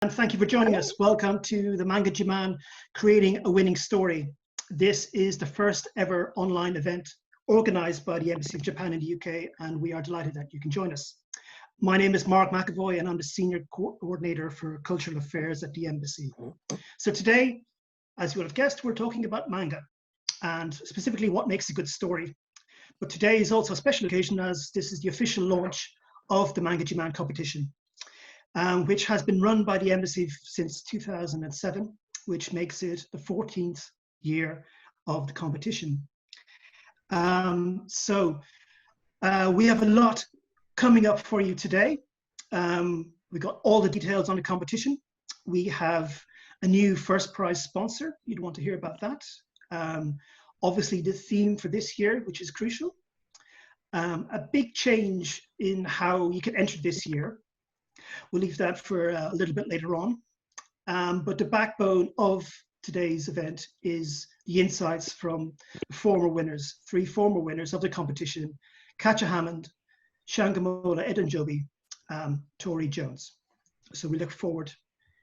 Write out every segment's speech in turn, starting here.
And thank you for joining us. Welcome to the Manga Jiman Creating a Winning Story. This is the first ever online event organized by the Embassy of Japan in the UK, and we are delighted that you can join us. My name is Mark McAvoy, and I'm the Senior Coordinator for Cultural Affairs at the Embassy. So today, as you will have guessed, we're talking about manga, and specifically what makes a good story. But today is also a special occasion, as this is the official launch of the Manga Jiman competition, which has been run by the Embassy since 2007, which makes it the 14th year of the competition. We have a lot coming up for you today. We got all the details on the competition. We have a new first prize sponsor. You'd want to hear about that. Obviously the theme for this year, which is crucial. A big change in how you can enter this year. We'll leave that for a little bit later on. But the backbone of today's event is the insights from former winners, 3 former winners of the competition: Catcher Hammond, Shango, Edanjobi, Tori Jones. So we look forward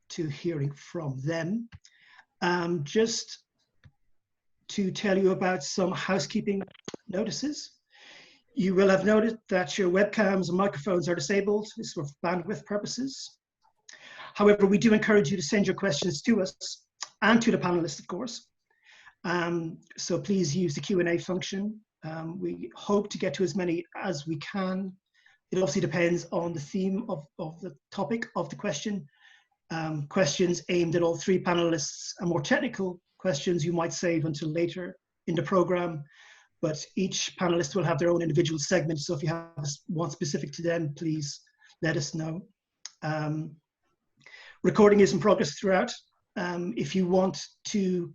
to hearing from them. Just to tell you about some housekeeping notices. You will have noted that your webcams and microphones are disabled. This is for bandwidth purposes. However, we do encourage you to send your questions to us and to the panelists, of course. So please use the Q&A function. We hope to get to as many as we can. It obviously depends on the theme of the topic of the question. Questions aimed at all 3 panelists and more technical questions you might save until later in the program. But each panelist will have their own individual segment. So if you have one specific to them, please let us know. Recording is in progress throughout. If you want to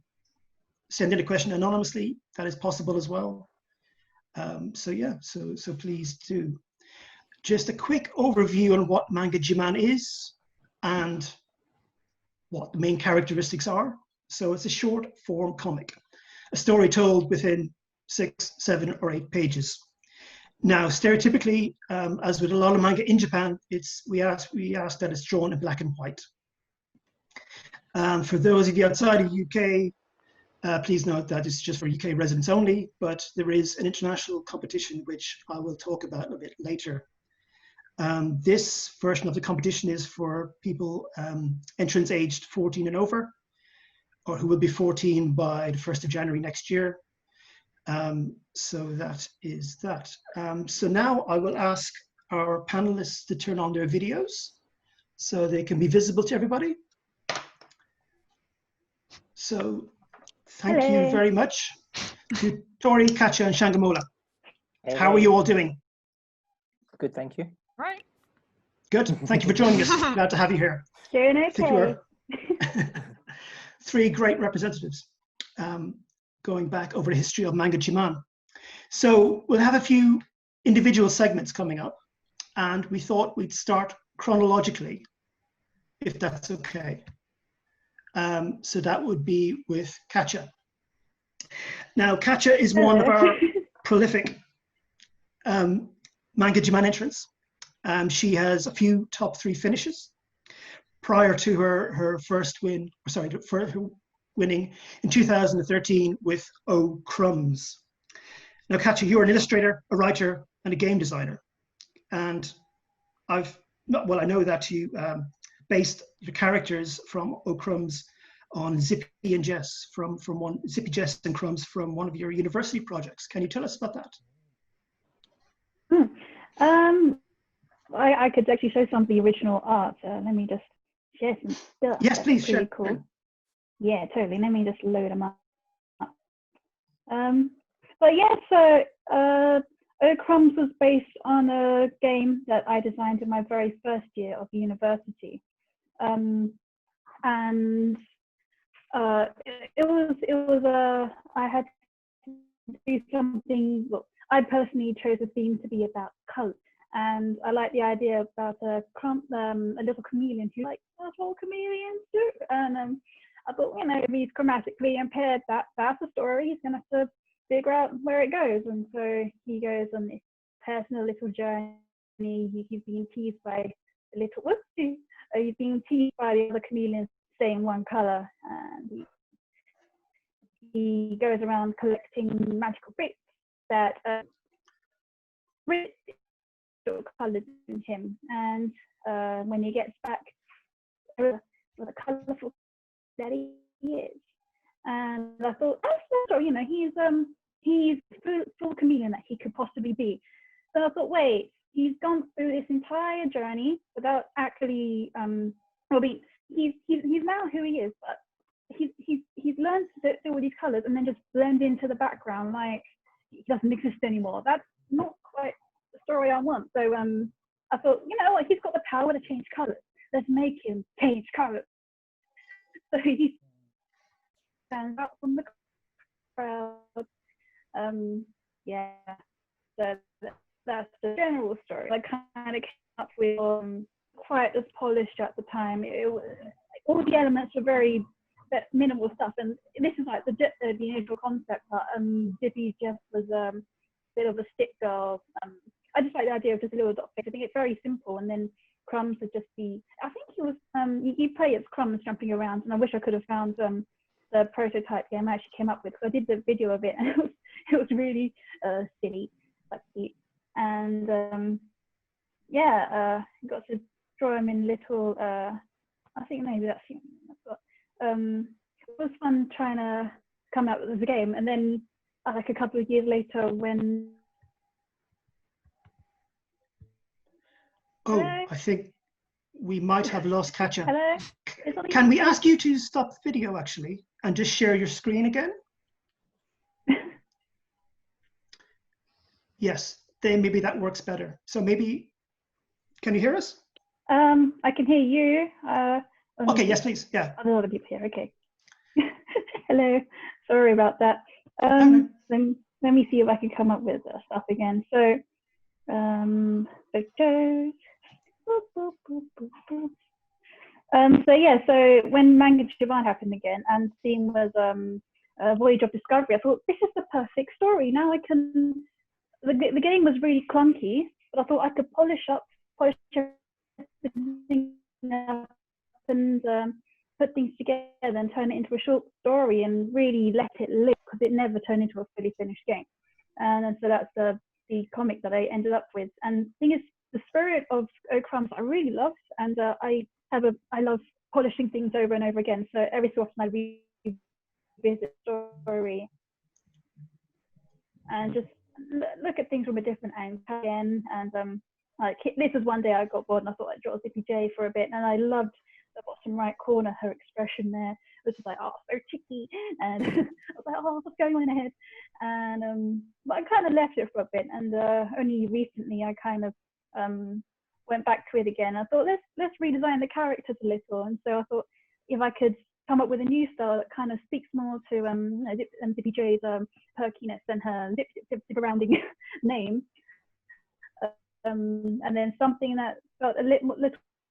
send in a question anonymously, that is possible as well. So please do. Just a quick overview on what Manga Jiman is and what the main characteristics are. So it's a short form comic, a story told within 6, 7, or 8 pages. Now, stereotypically, as with a lot of manga in Japan, we ask that it's drawn in black and white. For those of you outside of the UK, please note that it's just for UK residents only, but there is an international competition, which I will talk about a bit later. This version of the competition is for people, entrants aged 14 and over, or who will be 14 by the 1st of January next year. So that is that. So now I will ask our panelists to turn on their videos so they can be visible to everybody. So thank you very much to Tori, Catcher, and Shango. Hey. How are you all doing? Good, thank you. Right. Good. Thank you for joining us. Glad to have you here. Doing okay. I think you are 3 great representatives going back over the history of Manga Jiman. So we'll have a few individual segments coming up, and we thought we'd start chronologically, if that's okay. So that would be with Catcher. Now, Catcher is one of our prolific Manga Jiman entrants. She has a few top 3 finishes prior to her first win, for her winning in 2013 with Oh Crumbs. Now, Catcher, you're an illustrator, a writer, and a game designer. And I know that you based your characters from Oh Crumbs on Zippy and Jess Zippy, Jess and Crumbs from one of your university projects. Can you tell us about that? I could actually show some of the original art. Let me just share some stuff. Yes, please share. Cool. Yeah, totally. Let me just load them up. But yeah, so Oh Crumbs was based on a game that I designed in my very first year of university. I had to do something. Well, I personally chose a theme to be about colour, and I like the idea about a little chameleon who like that's all chameleons do. And I thought, if he's chromatically impaired, that's a story. He's gonna have to figure out where it goes, and so he goes on this personal little journey. He's being teased by a little whoopsie he's being teased by the other chameleons staying one color, and he goes around collecting magical bricks that colored in him, and when he gets back, what a colorful that he is. And I thought, he's full chameleon that he could possibly be. So I thought, wait, he's gone through this entire journey without actually he's now who he is, but he's learned to do all these colors and then just blend into the background like he doesn't exist anymore. That's not quite the story I want. So I thought, he's got the power to change colors. Let's make him change colors. So he stands out from the crowd. So that's the general story. I kind of came up with quite as polished at the time. All the elements were very minimal stuff, and this is like the initial concept. But Dippy Jeff was a bit of a stick girl. I just like the idea of just a little dot face. I think it's very simple, and then Crumbs would just be. I think he was. You play as Crumbs jumping around, and I wish I could have found the prototype game I actually came up with, because I did the video of it, and it was really silly, but cute. And got to draw him in little. I think maybe that's the only one I've got. It was fun trying to come up with the game, and then like a couple of years later, when Oh, Hello? I think we might have lost Catcher. hello, Can we ask you to stop the video actually and just share your screen again? Yes, then maybe that works better. So maybe, can you hear us? I can hear you. Okay, yes, please. Yeah. A lot of people here. Okay. Hello. Sorry about that. No. Let me see if I can come up with stuff again. So, photos. So when Manga Jiman happened again, and the theme was a Voyage of Discovery, I thought this is the perfect story. Now I can. The game was really clunky, but I thought I could polish everything up and put things together and turn it into a short story and really let it live, because it never turned into a fully finished game. And so that's the comic that I ended up with. And the thing is, the spirit of Crumbs I really loved, and I love polishing things over and over again. So every so often I revisit the story and just look at things from a different angle again. And like this was one day I got bored and I thought I'd draw Zippy J for a bit, and I loved the bottom right corner, her expression there. It was just like, oh, so cheeky, and I was like, oh, what's going on in her head? And but I kind of left it for a bit, and only recently I kind of went back to it again. I thought let's redesign the characters a little, and so I thought if I could come up with a new style that kind of speaks more to Zippy J's perkiness and her zip surrounding name, and then something that felt a little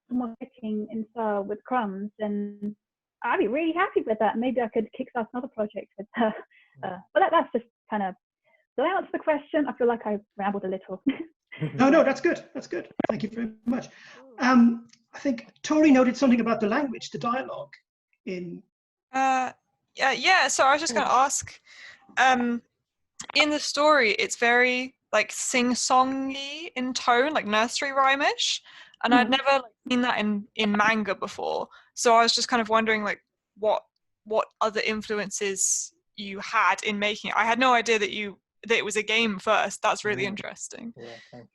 more fitting in style with Crumbs, and I'd be really happy with that. Maybe I could kickstart another project with her. But that's just kind of. Did I answer the question? I feel like I rambled a little. No, that's good. That's good. Thank you very much. I think Tori noted something about the language, the dialogue in. Yeah. So I was just going to ask, in the story, it's very like sing-songy in tone, like nursery rhyme-ish, and I'd never seen that in manga before. So I was just kind of wondering, like, what other influences you had in making it. I had no idea that it was a game first. That's really interesting. Yeah, thanks.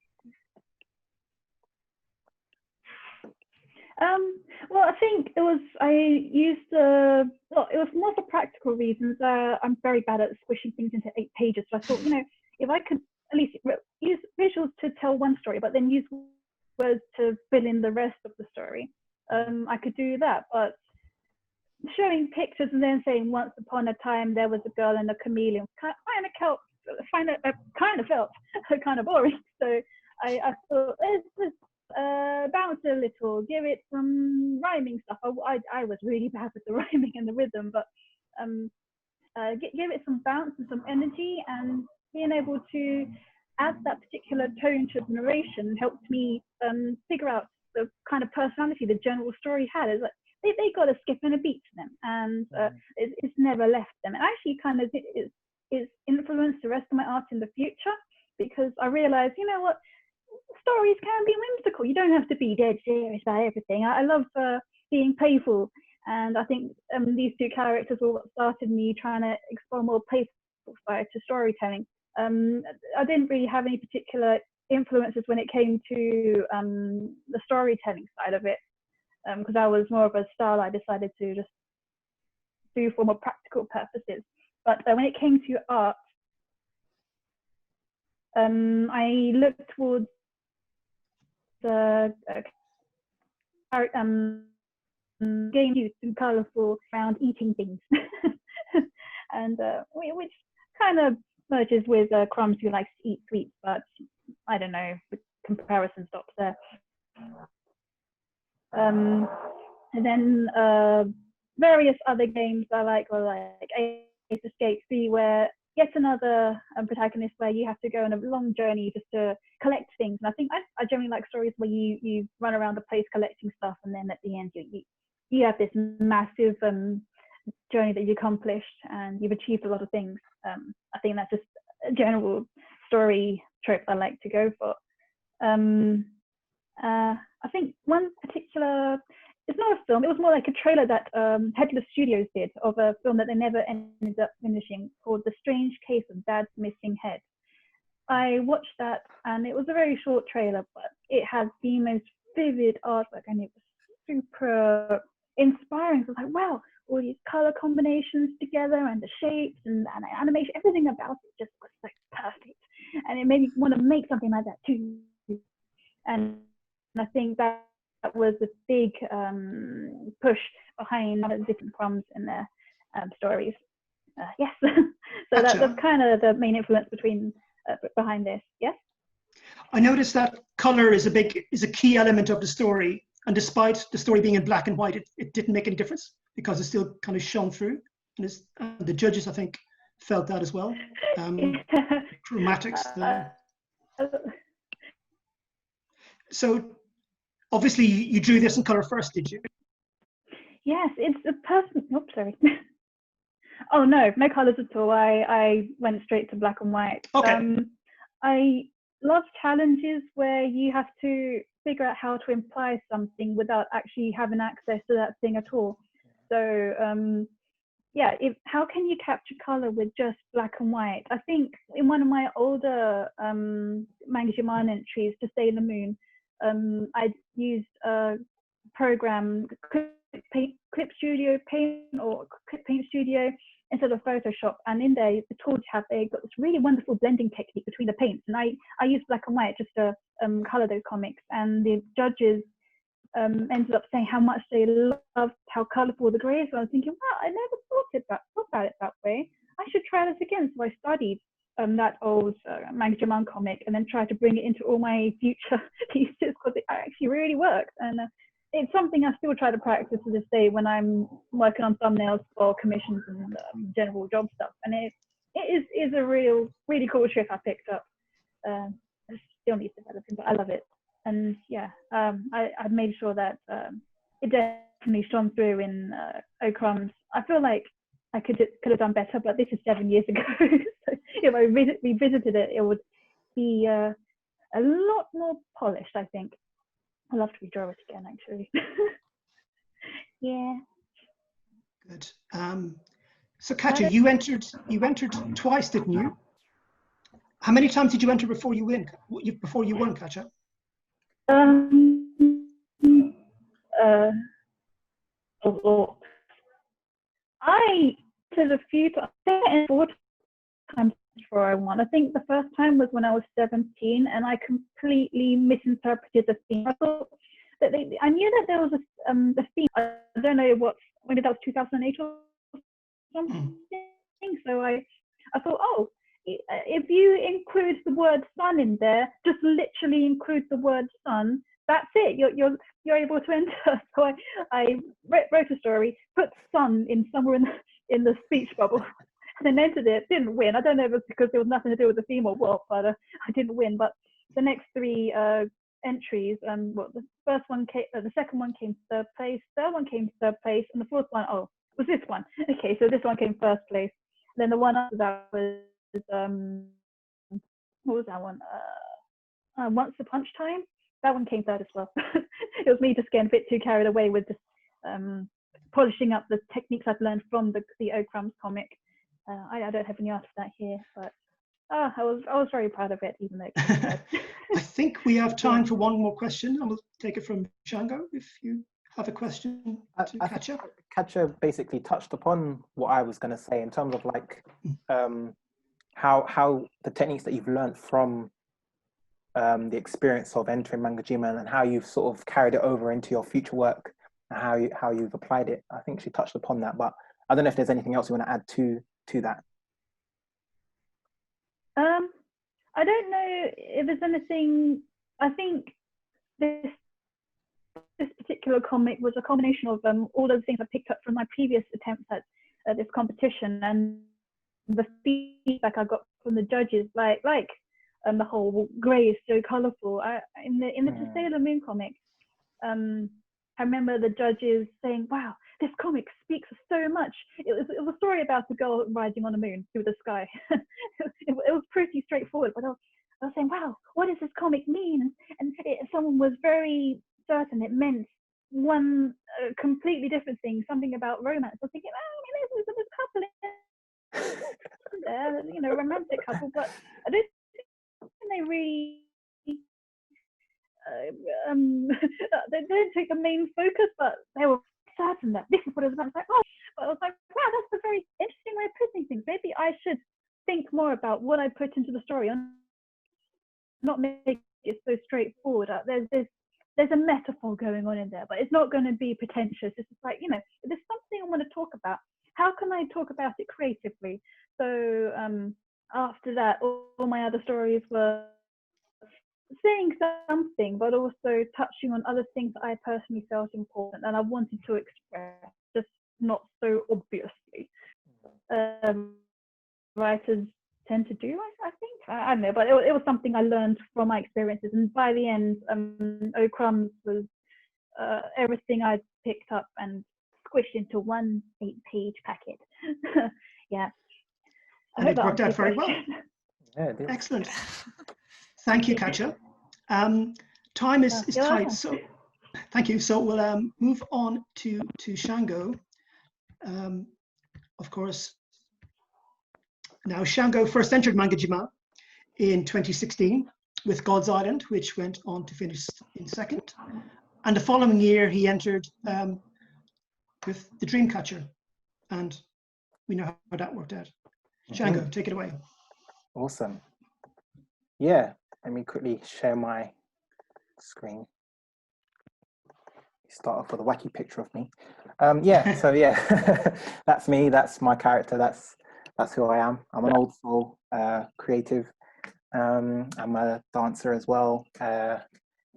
Well, I think it was more for practical reasons. I'm very bad at squishing things into 8 pages. So I thought, if I could at least use visuals to tell one story, but then use words to fill in the rest of the story, I could do that. But showing pictures and then saying once upon a time there was a girl and a chameleon kind of felt kind of boring. So I thought let's bounce a little, give it some rhyming stuff. I was really bad with the rhyming and the rhythm, but give it some bounce and some energy, and being able to add that particular tone to the narration helped me figure out the kind of personality the general story had. It's like they got a skip and a beat to them, and it's never left them. And actually, kind of it's influenced the rest of my art in the future, because I realized, you know what, stories can be whimsical. You don't have to be dead serious about everything. I love being playful, and I think these two characters were what started me trying to explore more playful side to storytelling. I didn't really have any particular influences when it came to the storytelling side of it, because I was more of a style I decided to just do for more practical purposes. But when it came to art, I looked towards the getting used and colourful around eating things, and which kind of merges with Crumbs, who likes to eat sweets, but I don't know, the comparison stops there. And then various other games I like were like Ace Escape 3, where yet another protagonist where you have to go on a long journey just to collect things. And I think I generally like stories where you run around the place collecting stuff, and then at the end you have this massive journey that you accomplished and you've achieved a lot of things. I think that's just a general story trope I like to go for. I think one particular, it's not a film, it was more like a trailer that Headless Studios did of a film that they never ended up finishing, called The Strange Case of Dad's Missing Head. I watched that, and it was a very short trailer, but it had the most vivid artwork, and it was super inspiring. So I was like, wow, all these color combinations together, and the shapes and animation, everything about it just was like perfect. And it made me want to make something like that too. And I think that was a big push behind the different Crumbs in their stories. Yes, so Gotcha. that's kind of the main influence behind this. Yes. I noticed that color is a key element of the story, and despite the story being in black and white, it didn't make any difference because it still kind of shone through. And the judges, I think, felt that as well. Chromatics there. So obviously you drew this in color first, did you? Yes, it's a person. Oops, sorry. Oh no colors at all. I went straight to black and white. Okay. I love challenges where you have to figure out how to imply something without actually having access to that thing at all. So yeah, how can you capture color with just black and white? I think in one of my older Manga Jiman entries to Sailor Moon, I used a program, Clip Studio Paint or Clip Paint Studio instead of Photoshop, and in there the tools they've got this really wonderful blending technique between the paints, and I used black and white just to color those comics, and the judges ended up saying how much they loved how colorful the grays were. I was thinking, wow, I never thought about it that way. I should try this again. So I studied that old Manga Jiman comic and then tried to bring it into all my future pieces, because it actually really works. And it's something I still try to practice to this day when I'm working on thumbnails for commissions and general job stuff. And it is a really cool trick I picked up. It still needs developing, but I love it. And yeah, I made sure that it definitely shone through in Crumbs. I feel like I could have done better, but this is 7 years ago. So if I revisited it, it would be a lot more polished, I think. I'd love to redraw it again, actually. Yeah. Good. So Catcher, you entered twice, didn't you? How many times did you enter before you won, Catcher? I did a few times, 4 times before I won. I think the first time was when I was 17, and I completely misinterpreted the theme. I thought that I knew that there was a theme. I don't know maybe that was 2008 or something. So I thought, oh, if you include the word sun in there, just literally include the word sun, that's it. You're able to enter. So I wrote a story, put sun in somewhere in the speech bubble, and then entered it. Didn't win. I don't know if it's because there was nothing to do with the theme or what, but I didn't win. But the next 3 entries. Well, the first one came, the second one came third place, third one came third place, and the fourth one, oh, was this one? Okay, so this one came first place. Then the one after that was what was that one? Once Upon a Time. That one came third as well. It was me just getting a bit too carried away with just polishing up the techniques I've learned from the O Crumbs comic. I don't have any art of that here, but I was very proud of it, even though it came third. I think we have time for one more question, and we'll take it from Shango if you have a question to Catcher. Catcher basically touched upon what I was going to say in terms of like how the techniques that you've learned from the experience of entering Manga Jiman and how you've sort of carried it over into your future work and how you've applied it. I think she touched upon that, but I don't know if there's anything else you want to add to that. I don't know if there's anything. I think this particular comic was a combination of all those things I picked up from my previous attempts at this competition and the feedback I got from the judges, like the whole grey is so colourful. In the Sailor Moon comic, I remember the judges saying, "Wow, this comic speaks so much." It was a story about a girl riding on a moon through the sky. it was pretty straightforward, but I was saying, "Wow, what does this comic mean?" And someone was very certain it meant one completely different thing, something about romance. I was thinking, "Oh, there's a couple in there, romantic couple," but I don't think they really. They didn't take the main focus, but they were certain that this is what it was about. But I was like, wow, that's a very interesting way of putting things. Maybe I should think more about what I put into the story and not make it so straightforward. There's a metaphor going on in there, but it's not going to be pretentious. It's just like, if there's something I want to talk about, how can I talk about it creatively? So after that, all my other stories were saying something, but also touching on other things that I personally felt important and I wanted to express, just not so obviously. Writers tend to do, I think. I don't know, but it was something I learned from my experiences. And by the end, O Crumbs was everything I picked up and squished into one 8-page packet. Yeah. And it worked out very well. Yeah, it did. Excellent. Thank you, Catcher. Time is tight, so thank you. So we'll move on to Shango. Of course, now Shango first entered Manga Jiman in 2016 with God's Island, which went on to finish in second. And the following year, he entered with The Dreamcatcher, and we know how that worked out. Shango, take it away. Awesome. Yeah, let me quickly share my screen. Start off with a wacky picture of me. So yeah, that's me. That's my character. That's who I am. I'm an old soul creative. I'm a dancer as well, and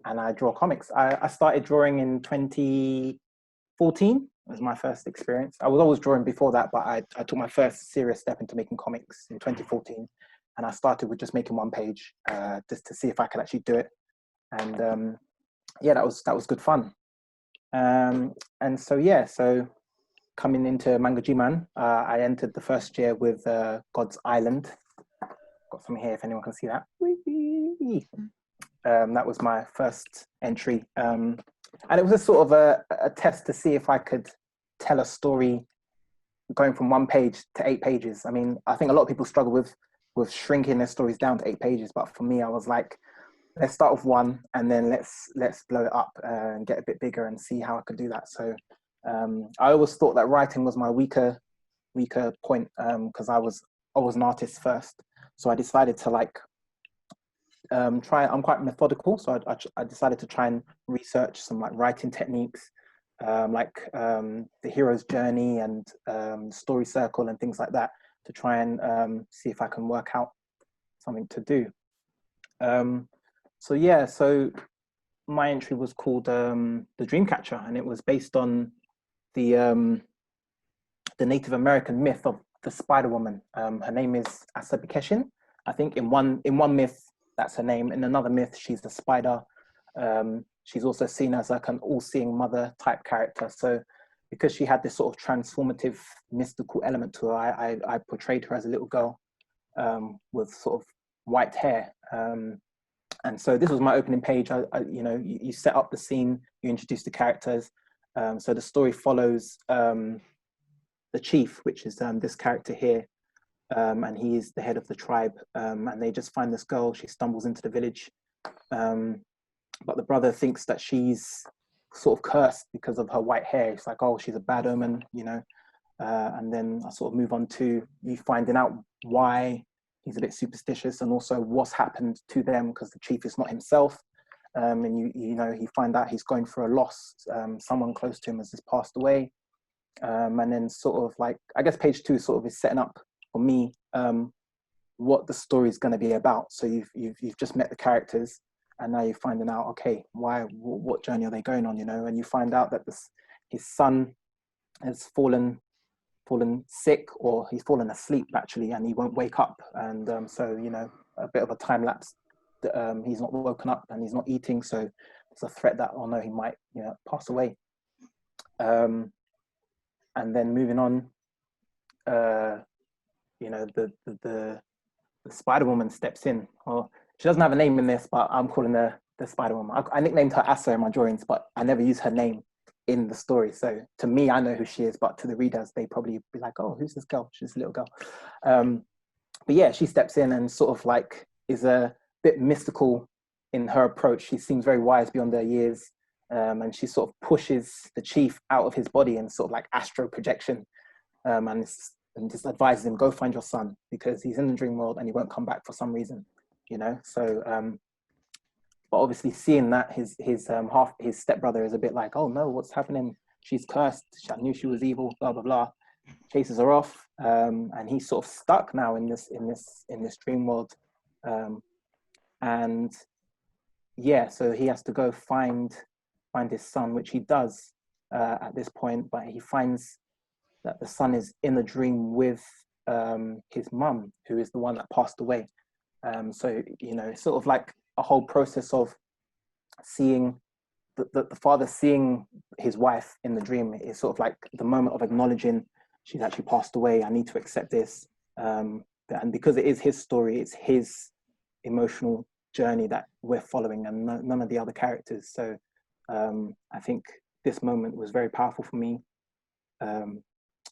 I draw comics. I started drawing in 2014. Was my first experience. I was always drawing before that, but I took my first serious step into making comics in 2014. And I started with just making one page, just to see if I could actually do it. And yeah, that was good fun. And so coming into Manga Jiman, I entered the first year with God's Island. Got some here if anyone can see that. That was my first entry. And it was a sort of a test to see if I could tell a story going from 1 page to 8 pages. I mean, I think a lot of people struggle with shrinking their stories down to 8 pages, but for me, I was like, let's start with 1 and then let's blow it up and get a bit bigger and see how I could do that. So I always thought that writing was my weaker point, because I was an artist first. So I decided to try. I'm quite methodical, so I decided to try and research some writing techniques, the hero's journey and story circle and things like that, to try and see if I can work out something to do. So my entry was called The Dreamcatcher, and it was based on the Native American myth of the Spider Woman. Her name is Asabikeshin. I think in one myth that's her name. In another myth, she's the spider She's also seen as like an all-seeing mother type character. So because she had this sort of transformative mystical element to her, I portrayed her as a little girl with sort of white hair. And so this was my opening page. You set up the scene, you introduce the characters. So the story follows the chief, which is this character here. And he is the head of the tribe. And they just find this girl. She stumbles into the village. But the brother thinks that she's sort of cursed because of her white hair. It's like, oh, she's a bad omen, and then I sort of move on to you finding out why he's a bit superstitious, and also what's happened to them, because the chief is not himself. And he find out he's going through a loss. Someone close to him has just passed away. And then sort of like, I guess page 2 sort of is setting up for me what the story is going to be about. So you've just met the characters, and now you're finding out, okay, what journey are they going on, and you find out that his son has fallen sick, or he's fallen asleep actually, and he won't wake up. And so, a bit of a time lapse. He's not woken up and he's not eating. So there's a threat that, oh no, he might, pass away. And then moving on, the Spider-Woman steps in. Well, she doesn't have a name in this, but I'm calling her the Spider-Woman. I nicknamed her Asa in my drawings, but I never use her name in the story. So to me, I know who she is, but to the readers, they probably be like, oh, who's this girl? She's a little girl. But yeah, she steps in and sort of like is a bit mystical in her approach. She seems very wise beyond her years. And she sort of pushes the chief out of his body and sort of like astro projection. And just advises him, go find your son, because he's in the dream world and he won't come back for some reason, So, but obviously seeing that his stepbrother is a bit like, oh no, what's happening? She's cursed. I knew she was evil. Blah blah blah. Chases her off, and he's sort of stuck now in this dream world, and yeah, so he has to go find his son, which he does at this point, but he finds that the son is in the dream with his mum, who is the one that passed away. So, it's sort of like a whole process of seeing the father seeing his wife in the dream. Is sort of like the moment of acknowledging she's actually passed away. I need to accept this. And because it is his story, it's his emotional journey that we're following, and none of the other characters. So I think this moment was very powerful for me.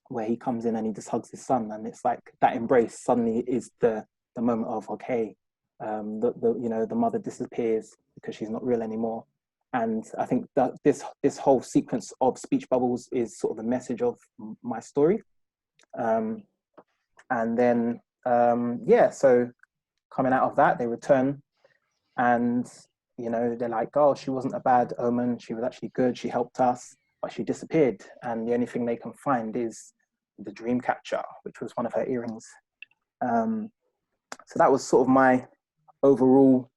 Where he comes in and he just hugs his son, and it's like that embrace suddenly is the moment of, okay, the mother disappears because she's not real anymore. And I think that this whole sequence of speech bubbles is sort of the message of my story. And then so coming out of that, they return, and they're like, oh, she wasn't a bad omen, she was actually good, she helped us, but she disappeared, and the only thing they can find is the dream catcher, which was one of her earrings. So that was sort of my overall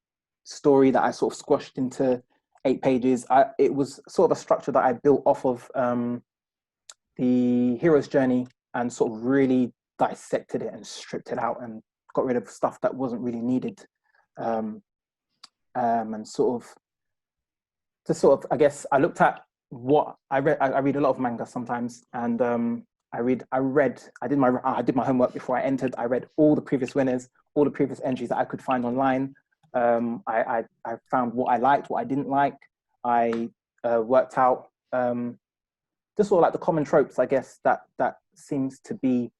story that I sort of squashed into 8 pages. It was sort of a structure that I built off of the hero's journey, and sort of really dissected it and stripped it out and got rid of stuff that wasn't really needed. And sort of, I guess I looked at what I read. I read a lot of manga sometimes, and I did my homework before I entered. I read all the previous winners, all the previous entries that I could find online. I found what I liked, what I didn't like. I worked out just sort of like the common tropes, I guess, that seems to be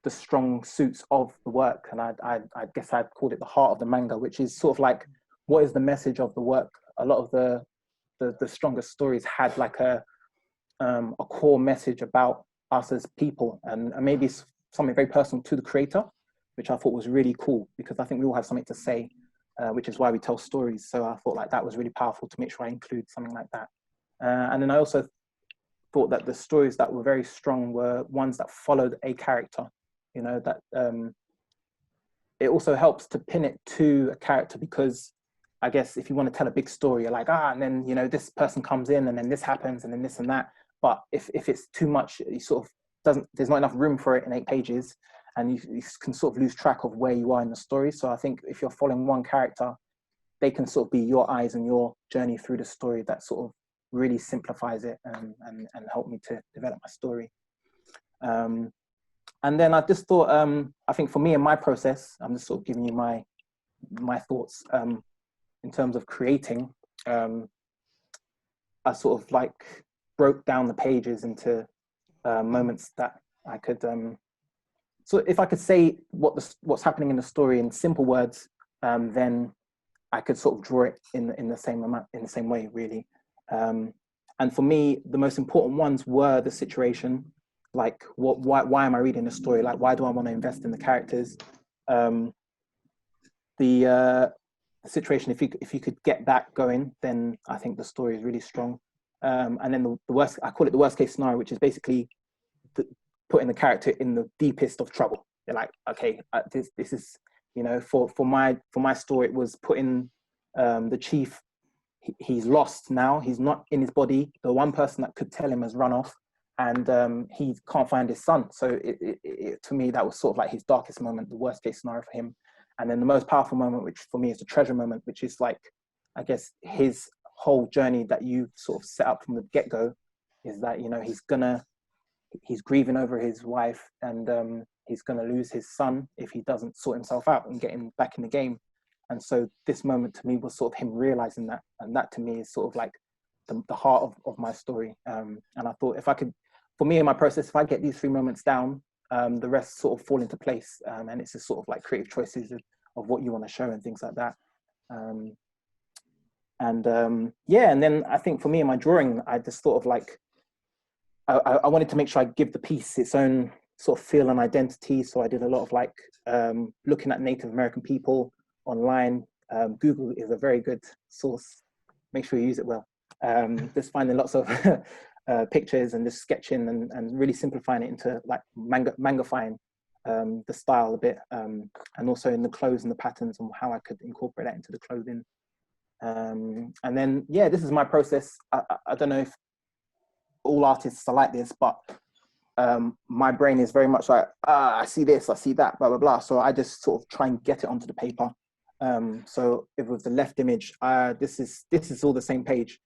the strong suits of the work. And I guess I'd called it the heart of the manga, which is sort of like, what is the message of the work? A lot of the strongest stories had like a core message about us as people, and maybe something very personal to the creator, which I thought was really cool, because I think we all have something to say, which is why we tell stories. So I thought like that was really powerful to make sure I include something like that. And then I also thought that the stories that were very strong were ones that followed a character, that it also helps to pin it to a character, because I guess if you want to tell a big story, you're like, and then, this person comes in and then this happens and then this and that. But if it's too much, you sort of there's not enough room for it in 8 pages, and you can sort of lose track of where you are in the story. So I think if you're following one character, they can sort of be your eyes and your journey through the story that sort of really simplifies it and help me to develop my story. And then I just thought, I think for me in my process, I'm just sort of giving you my thoughts in terms of creating. I sort of like broke down the pages into moments that I could. So if I could say what's happening in the story in simple words, then I could sort of draw it in the same way, really. And for me, the most important ones were the situation, like why am I reading the story? Like, why do I want to invest in the characters? The situation, if you could get that going, then I think the story is really strong. And then the worst, I call it the worst case scenario, which is basically putting the character in the deepest of trouble. They're like, okay, this is, you know, for my story, it was putting the chief. He's lost now. He's not in his body. The one person that could tell him has run off, and he can't find his son. So to me, that was sort of like his darkest moment, the worst case scenario for him. And then the most powerful moment, which for me is the treasure moment, which is like, I guess, his whole journey that you sort of set up from the get-go, is that, you know, he's grieving over his wife, and he's gonna lose his son if he doesn't sort himself out and get him back in the game. And so this moment to me was sort of him realizing that, and that to me is sort of like the heart of my story. And I thought, if I could, for me in my process, if I get these 3 moments down, the rest sort of fall into place, and it's just sort of like creative choices of what you want to show and things like that. Yeah, and then I think for me in my drawing, I just thought of like, I wanted to make sure I give the piece its own sort of feel and identity. So I did a lot of like looking at Native American people online. Google is a very good source. Make sure you use it well. Just finding lots of pictures and just sketching and really simplifying it into like mangifying the style a bit, and also in the clothes and the patterns and how I could incorporate that into the clothing. And then, yeah, this is my process. I don't know if all artists are like this, but my brain is very much like, I see this, I see that, blah, blah, blah. So I just sort of try and get it onto the paper. So if with the left image, this is all the same page,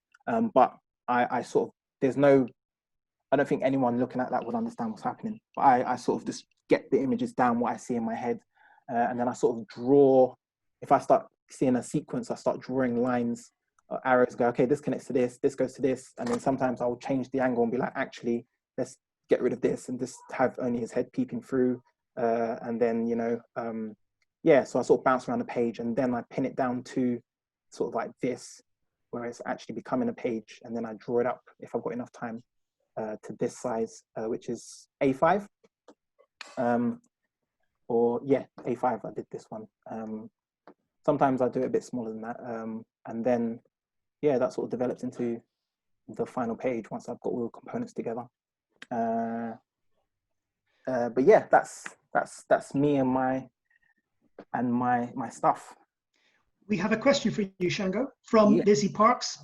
but I sort of, I don't think anyone looking at that would understand what's happening. But I sort of just get the images down, what I see in my head, and then I sort of draw. If I start seeing a sequence, I start drawing lines, arrows, go, okay, this connects to this goes to this, and then sometimes I'll change the angle and be like, actually, let's get rid of this and just have only his head peeping through, and then, you know, yeah, so I sort of bounce around the page, and then I pin it down to sort of like this, where it's actually becoming a page, and then I draw it up if I've got enough time to this size, which is A5, or yeah, A5. I did this one. Sometimes I do it a bit smaller than that, and then yeah, that sort of develops into the final page once I've got all the components together. But yeah, that's me and my stuff. We have a question for you, Shango, from Lizzie Parks.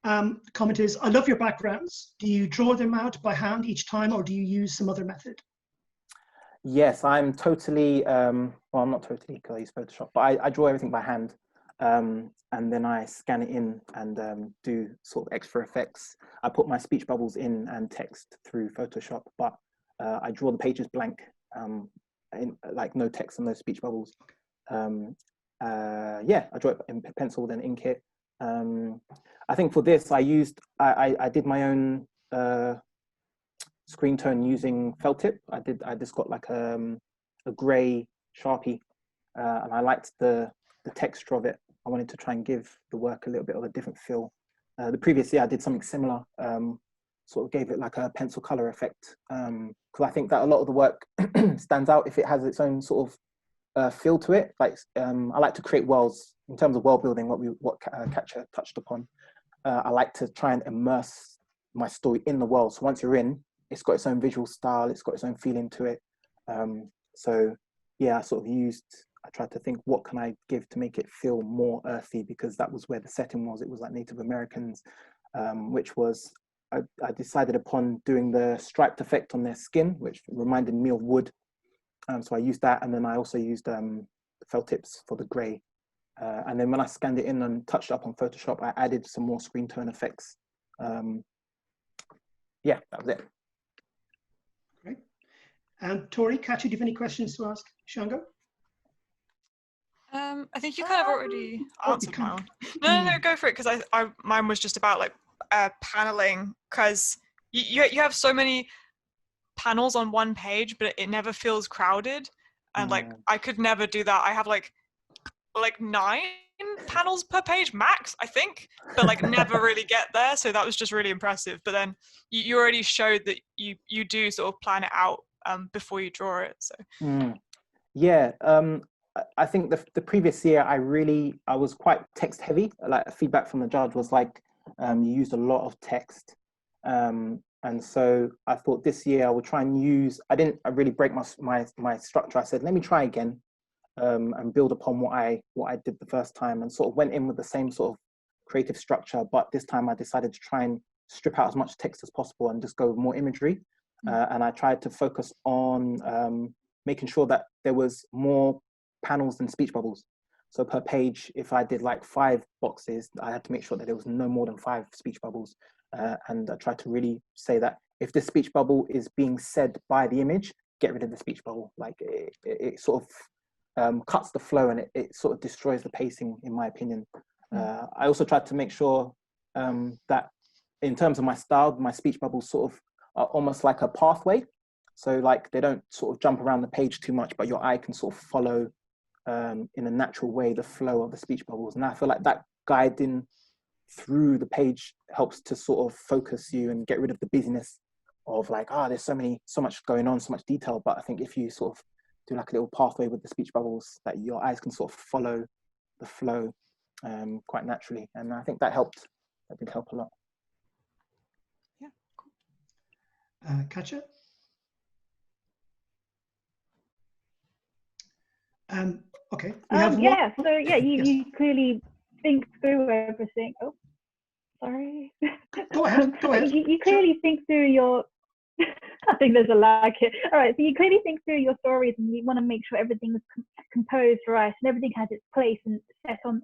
Comment is, I love your backgrounds. Do you draw them out by hand each time, or do you use some other method? Yes, I'm totally, well, I'm not totally, because I use Photoshop, but I draw everything by hand, and then I scan it in and do sort of extra effects. I put my speech bubbles in and text through Photoshop, but I draw the pages blank, like no text and no speech bubbles. Yeah, I draw it in pencil, then ink it. I think for this, I did my own screen tone using felt tip. I just got like a gray Sharpie, and I liked the texture of it. I wanted to try and give the work a little bit of a different feel. The previous year I did something similar, sort of gave it like a pencil color effect, because I think that a lot of the work stands out if it has its own sort of feel to it. Like I like to create worlds in terms of world building, what Catcher touched upon. I like to try and immerse my story in the world. So once you're in, it's got its own visual style, it's got its own feeling to it. So yeah, I tried to think, what can I give to make it feel more earthy, because that was where the setting was. It was like Native Americans, which was, I decided upon doing the striped effect on their skin, which reminded me of wood. So I used that, and then I also used felt tips for the gray. And then when I scanned it in and touched it up on Photoshop, I added some more screen tone effects. Yeah, that was it. Great. And Tori, Catcher, do you have any questions to ask Shango? I think you kind of already answered kind mine. No, go for it, because mine was just about like paneling, because you have so many panels on one page, but it never feels crowded, and like I could never do that. I have like 9 panels per page max, I think, but like never really get there. So that was just really impressive. But then you already showed that you do sort of plan it out before you draw it. So yeah, I think the previous year I was quite text heavy. Like feedback from the judge was like you used a lot of text, and so I thought this year I would try and use. I really break my structure. I said let me try again. And build upon what I did the first time, and sort of went in with the same sort of creative structure, but this time I decided to try and strip out as much text as possible and just go with more imagery. And I tried to focus on making sure that there was more panels than speech bubbles. So per page, if I did like 5 boxes, I had to make sure that there was no more than 5 speech bubbles. And I tried to really say that if the speech bubble is being said by the image, get rid of the speech bubble. Like it sort of cuts the flow, and it sort of destroys the pacing, in my opinion. I also tried to make sure that in terms of my style, my speech bubbles sort of are almost like a pathway. So like they don't sort of jump around the page too much, but your eye can sort of follow in a natural way the flow of the speech bubbles. And I feel like that guiding through the page helps to sort of focus you and get rid of the busyness of like, there's so much going on, so much detail. But I think if you sort of do like a little pathway with the speech bubbles, that your eyes can sort of follow the flow quite naturally. And I think that helped. That did help a lot. Yeah, cool. Catcher? Okay. You clearly think through everything. Oh, sorry. Go ahead. You clearly think through your. I think there's a lag here. All right, so you clearly think through your stories, and you want to make sure everything is composed right, and everything has its place and set on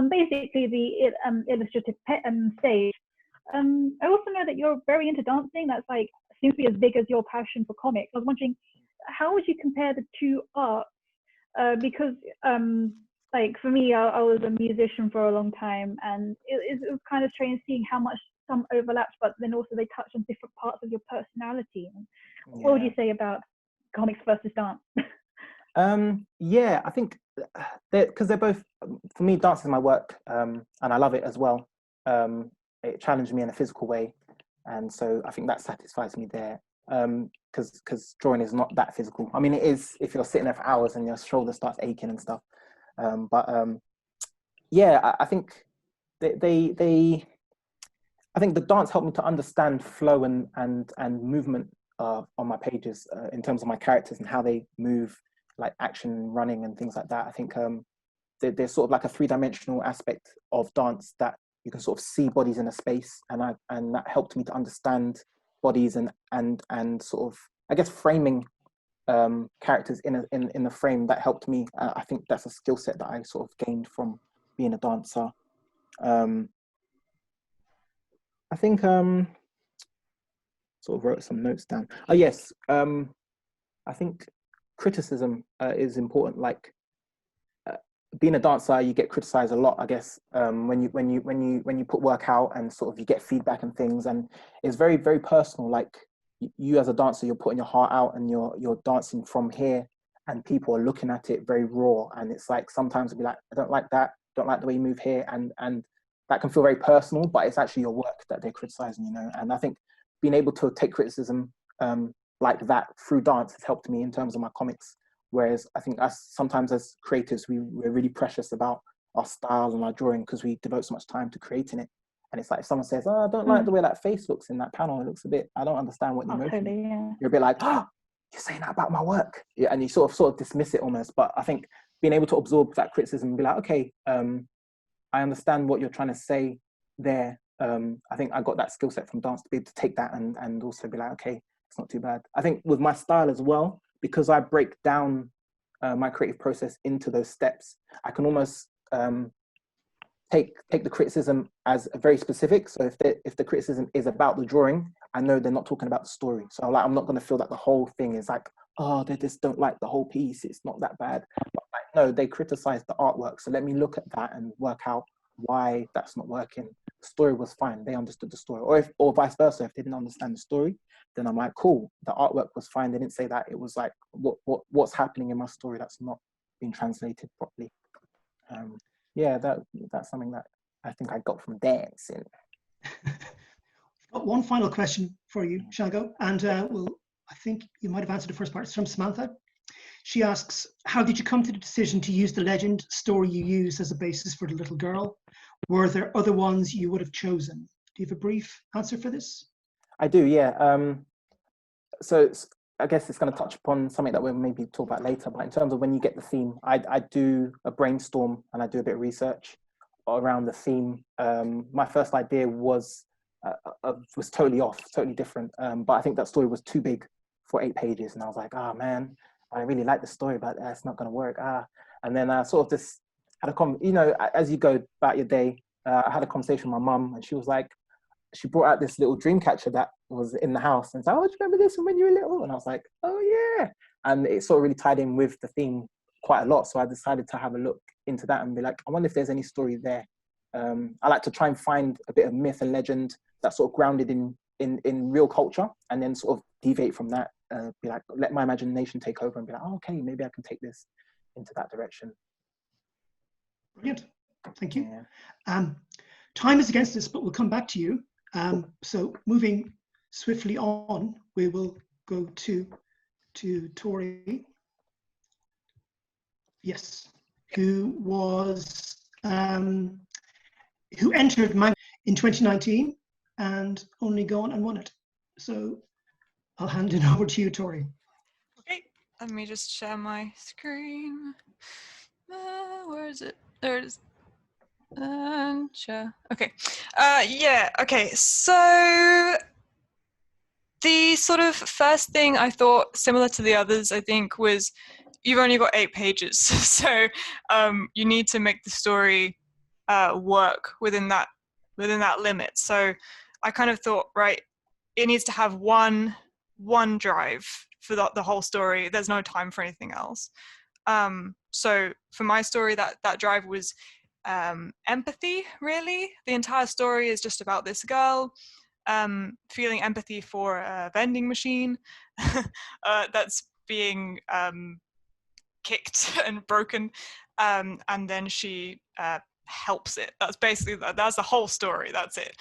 basically the illustrative stage. I also know that you're very into dancing. That's like seems to be as big as your passion for comics. I was wondering, how would you compare the two arts? Because like for me, I was a musician for a long time, and it was kind of strange seeing how much some overlaps, but then also they touch on different parts of your personality. What would you say about comics versus dance? Yeah, I think because they're both, for me, dance is my work, and I love it as well. It challenged me in a physical way, and so I think that satisfies me there. Because drawing is not that physical. I mean, it is if you're sitting there for hours and your shoulder starts aching and stuff. Yeah, I think I think the dance helped me to understand flow and movement on my pages in terms of my characters and how they move, like action, running, and things like that. I think there's sort of like a 3-dimensional aspect of dance that you can sort of see bodies in a space, and that helped me to understand bodies and sort of, I guess, framing characters in the frame. That helped me. I think that's a skill set that I sort of gained from being a dancer. I think sort of wrote some notes down. Oh yes, I think criticism is important. Like being a dancer, you get criticized a lot, I guess, when you put work out and sort of you get feedback and things, and it's very, very personal. Like you as a dancer, you're putting your heart out and you're dancing from here, and people are looking at it very raw, and it's like sometimes it'll be like, I don't like that, don't like the way you move here, and that can feel very personal, but it's actually your work that they're criticizing, you know. And I think being able to take criticism like that through dance has helped me in terms of my comics. Whereas I think us sometimes as creatives, we're really precious about our style and our drawing because we devote so much time to creating it. And it's like if someone says, I don't like the way that face looks in that panel, it looks a bit, I don't understand what you're totally, yeah. You're a bit like, you're saying that about my work. Yeah, and you sort of dismiss it almost. But I think being able to absorb that criticism and be like, okay, I understand what you're trying to say there. I think I got that skill set from dance to be able to take that and also be like, okay, it's not too bad. I think with my style as well, because I break down my creative process into those steps, I can almost take the criticism as very specific. So if the criticism is about the drawing, I know they're not talking about the story. So like, I'm not going to feel that the whole thing is like, oh, they just don't like the whole piece, it's not that bad. But like, no, they criticize the artwork. So let me look at that and work out why that's not working. The story was fine, they understood the story. Or vice versa, if they didn't understand the story, then I'm like, cool, the artwork was fine, they didn't say that. It was like, what's happening in my story that's not being translated properly. Yeah, that's something that I think I got from dancing. Got one final question for you, Shango, and I think you might have answered the first part. It's from Samantha. She asks, how did you come to the decision to use the legend story you used as a basis for the little girl? Were there other ones you would have chosen? Do you have a brief answer for this? I do, yeah. So I guess it's going to touch upon something that we'll maybe talk about later, but in terms of when you get the theme, I do a brainstorm and I do a bit of research around the theme. My first idea was totally off, totally different, but I think that story was too big for 8 pages, and I was like, oh man, I really like the story, but it's not going to work. And then I sort of just had as you go about your day, I had a conversation with my mum, and she was like, she brought out this little dream catcher that was in the house, and said, oh, do you remember this from when you were little? And I was like, oh yeah. And it sort of really tied in with the theme quite a lot. So I decided to have a look into that and be like, I wonder if there's any story there. I like to try and find a bit of myth and legend that's sort of grounded in real culture, and then sort of deviate from that, be like, let my imagination take over and be like, oh, okay, maybe I can take this into that direction. Brilliant, thank you. Yeah. Time is against us, but we'll come back to you. So moving swiftly on, we will go to Tori. Yes, who entered Manga in 2019 and only gone and won it. So I'll hand it over to you, Tori. Okay, let me just share my screen. Where is it? There it is. Share. Okay. Yeah. Okay. So the sort of first thing I thought, similar to the others, I think, was you've only got 8 pages, so you need to make the story work within that limit. So I kind of thought, right, it needs to have one drive for the whole story. There's no time for anything else. So for my story, that drive was empathy, really. The entire story is just about this girl feeling empathy for a vending machine that's being kicked and broken, and then she helps it. That's basically, that's the whole story. That's it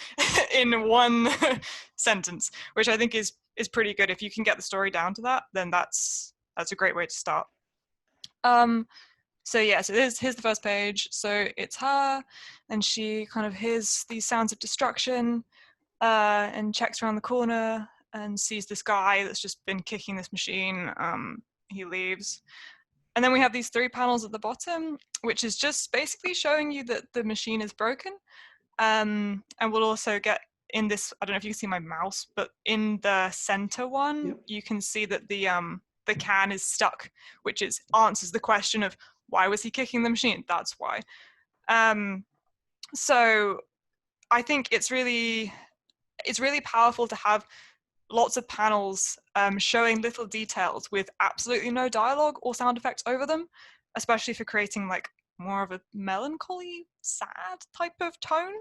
in one sentence, which I think is pretty good. If you can get the story down to that, then that's a great way to start. So yeah, so here's the first page. So it's her, and she kind of hears these sounds of destruction, and checks around the corner and sees this guy that's just been kicking this machine. He leaves. And then we have these 3 panels at the bottom, which is just basically showing you that the machine is broken. And we'll also get in this, I don't know if you can see my mouse, but in the center one, Yep. You can see that the can is stuck, which answers the question of why was he kicking the machine? That's why. So I think it's really powerful to have lots of panels showing little details with absolutely no dialogue or sound effects over them, especially for creating like more of a melancholy, sad type of tone.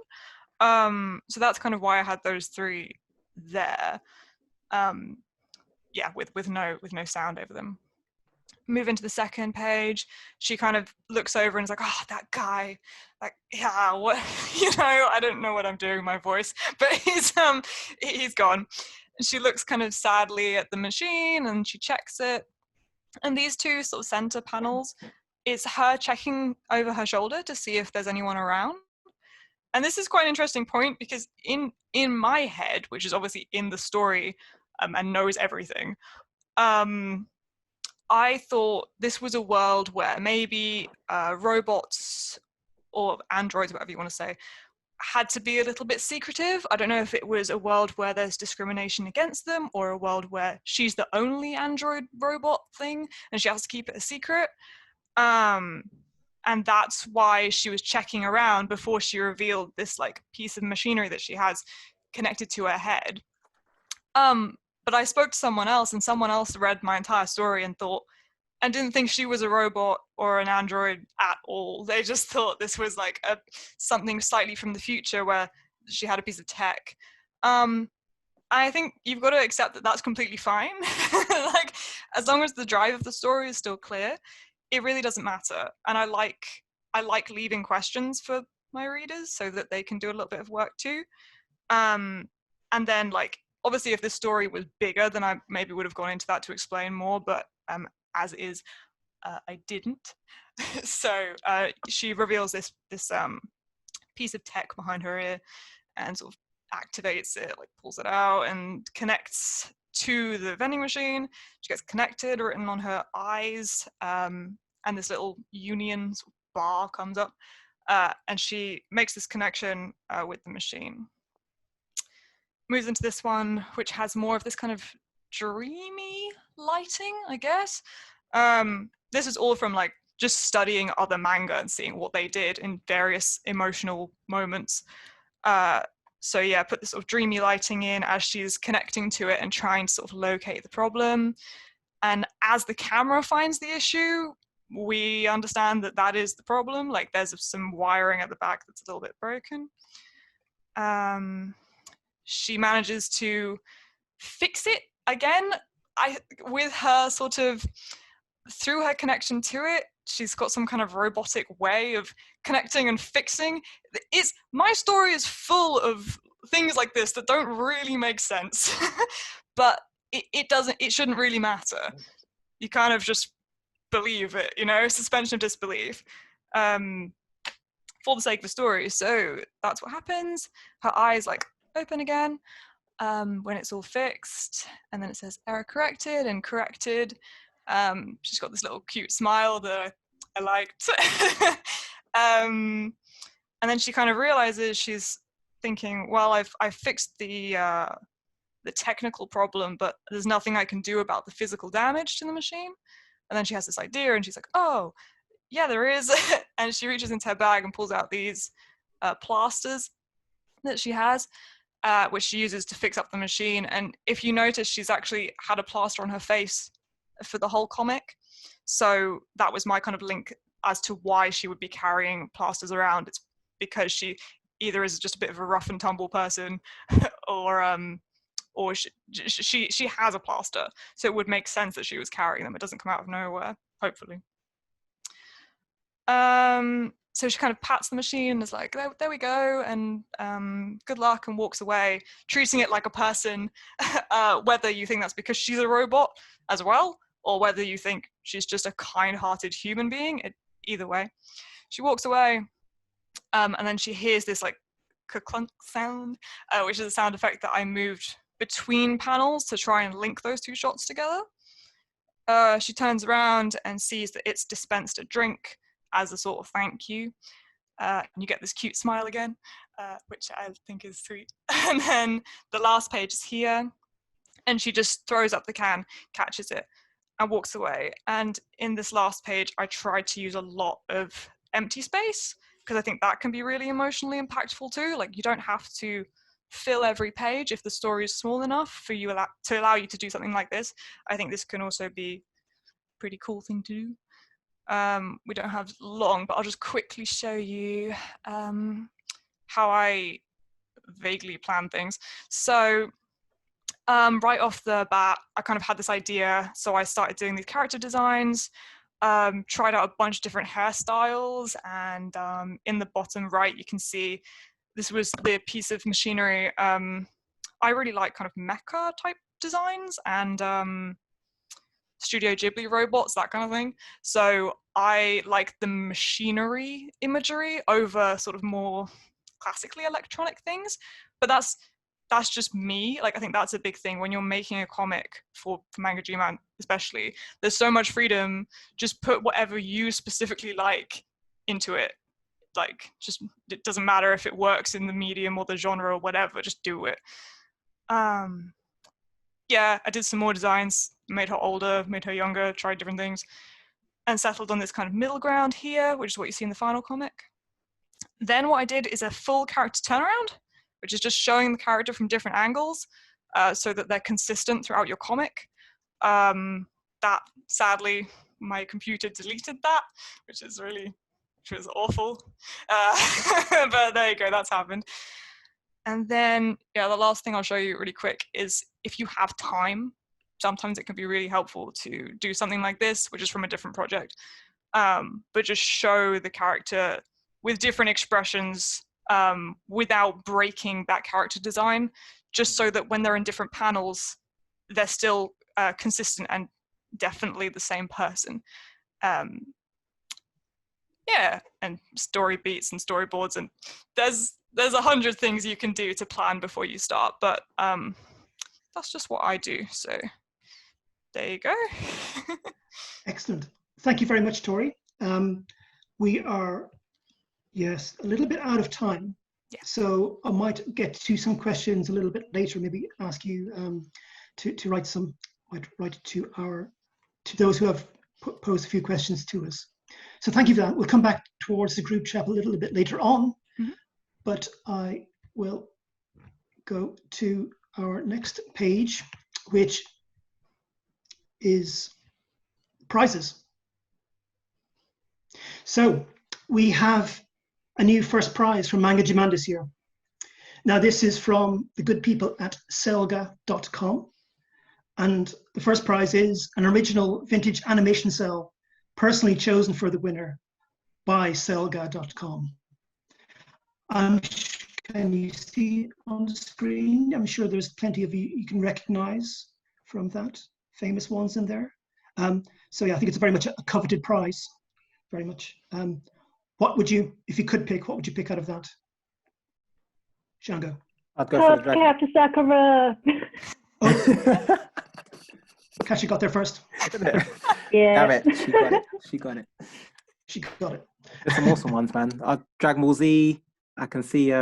So that's kind of why I had those 3 there. Yeah, with no sound over them. Move into the second page, she kind of looks over and is like, oh, that guy, like, yeah, what, I don't know what I'm doing with my voice, but he's gone. And she looks kind of sadly at the machine and she checks it. And these 2 sort of center panels, it's her checking over her shoulder to see if there's anyone around. And this is quite an interesting point because in my head, which is obviously in the story and knows everything, I thought this was a world where maybe robots or androids, whatever you want to say, had to be a little bit secretive. I don't know if it was a world where there's discrimination against them, or a world where she's the only android robot thing and she has to keep it a secret. And that's why she was checking around before she revealed this like piece of machinery that she has connected to her head. But I spoke to someone else, and someone else read my entire story and didn't think she was a robot or an android at all. They just thought this was like something slightly from the future where she had a piece of tech. I think you've got to accept that that's completely fine. Like, as long as the drive of the story is still clear, it really doesn't matter. And I like leaving questions for my readers so that they can do a little bit of work too. And then, like, obviously if this story was bigger, then I maybe would have gone into that to explain more, but as is, I didn't. So she reveals this piece of tech behind her ear and sort of activates it, like pulls it out and connects to the vending machine. She gets connected, written on her eyes, and this little union sort of bar comes up, and she makes this connection with the machine. Moves into this one, which has more of this kind of dreamy lighting, I guess. This is all from like just studying other manga and seeing what they did in various emotional moments. So yeah, put this sort of dreamy lighting in as she's connecting to it and trying to sort of locate the problem. And as the camera finds the issue, we understand that that is the problem. Like, there's some wiring at the back that's a little bit broken. She manages to fix it again. With her sort of, through her connection to it, she's got some kind of robotic way of connecting and fixing. My story is full of things like this that don't really make sense, but it shouldn't really matter. You kind of just believe it, you know, suspension of disbelief, for the sake of the story. So that's what happens. Her eyes like open again when it's all fixed, and then it says error corrected and corrected. She's got this little cute smile that I liked. And then she kind of realizes, she's thinking, well, I've fixed the technical problem, but there's nothing I can do about the physical damage to the machine. And then she has this idea, and she's like, oh, yeah, there is. And she reaches into her bag and pulls out these plasters that she has, which she uses to fix up the machine. And if you notice, she's actually had a plaster on her face for the whole comic. So that was my kind of link as to why she would be carrying plasters around. It's because she either is just a bit of a rough and tumble person, or she has a plaster. So it would make sense that she was carrying them. It doesn't come out of nowhere, hopefully. So she kind of pats the machine and is like, there we go, and good luck, and walks away, treating it like a person, whether you think that's because she's a robot as well, or whether you think she's just a kind-hearted human being. Either way. She walks away, and then she hears this like clunk sound, which is a sound effect that I moved between panels to try and link those two shots together. She turns around and sees that it's dispensed a drink as a sort of thank you. And you get this cute smile again, which I think is sweet. And then the last page is here, and she just throws up the can, catches it, and walks away. And in this last page, I tried to use a lot of empty space, because I think that can be really emotionally impactful too. Like, you don't have to fill every page if the story is small enough for you to allow you to do something like this. I think this can also be a pretty cool thing to do. We don't have long, but I'll just quickly show you how I vaguely plan things. So right off the bat, I kind of had this idea, so I started doing these character designs, tried out a bunch of different hairstyles, and in the bottom right you can see this was the piece of machinery. I really like kind of mecha type designs and Studio Ghibli robots, that kind of thing. So I like the machinery imagery over sort of more classically electronic things. But that's just me. Like, I think that's a big thing when you're making a comic for Manga Jiman, especially. There's so much freedom. Just put whatever you specifically like into it. like, just, it doesn't matter if it works in the medium or the genre or whatever, just do it. Yeah, I did some more designs, made her older, made her younger, tried different things, and settled on this kind of middle ground here, which is what you see in the final comic. Then what I did is a full character turnaround, which is just showing the character from different angles, so that they're consistent throughout your comic. That, sadly, my computer deleted that, which was awful. But there you go, that's happened. And then, yeah, the last thing I'll show you really quick is, if you have time, sometimes it can be really helpful to do something like this, which is from a different project, but just show the character with different expressions, without breaking that character design, just so that when they're in different panels, they're still consistent and definitely the same person. Yeah, and story beats and storyboards, and there's 100 things you can do to plan before you start, but that's just what I do. So there you go. Excellent. Thank you very much, Tori. We are, yes, a little bit out of time. Yeah. So I might get to some questions a little bit later, maybe ask you to write to those who have posed a few questions to us. So thank you for that. We'll come back towards the group chat a little bit later on, but I will go to our next page, which is prizes. So we have a new first prize from Manga Jiman this year. Now this is from the good people at selga.com, and the first prize is an original vintage animation cell personally chosen for the winner by selga.com. Can you see on the screen? I'm sure there's plenty of you can recognize from that, famous ones in there. So yeah, I think it's very much a coveted prize, very much. What would you, if you could pick, what would you pick out of that? Shango. I'd go for the dragon. Captain Sakura. Oh. Catcher got there first. Yeah. Damn it, she got it. She got it. She got it. There's some awesome ones, man. Dragon Ball Z. I can see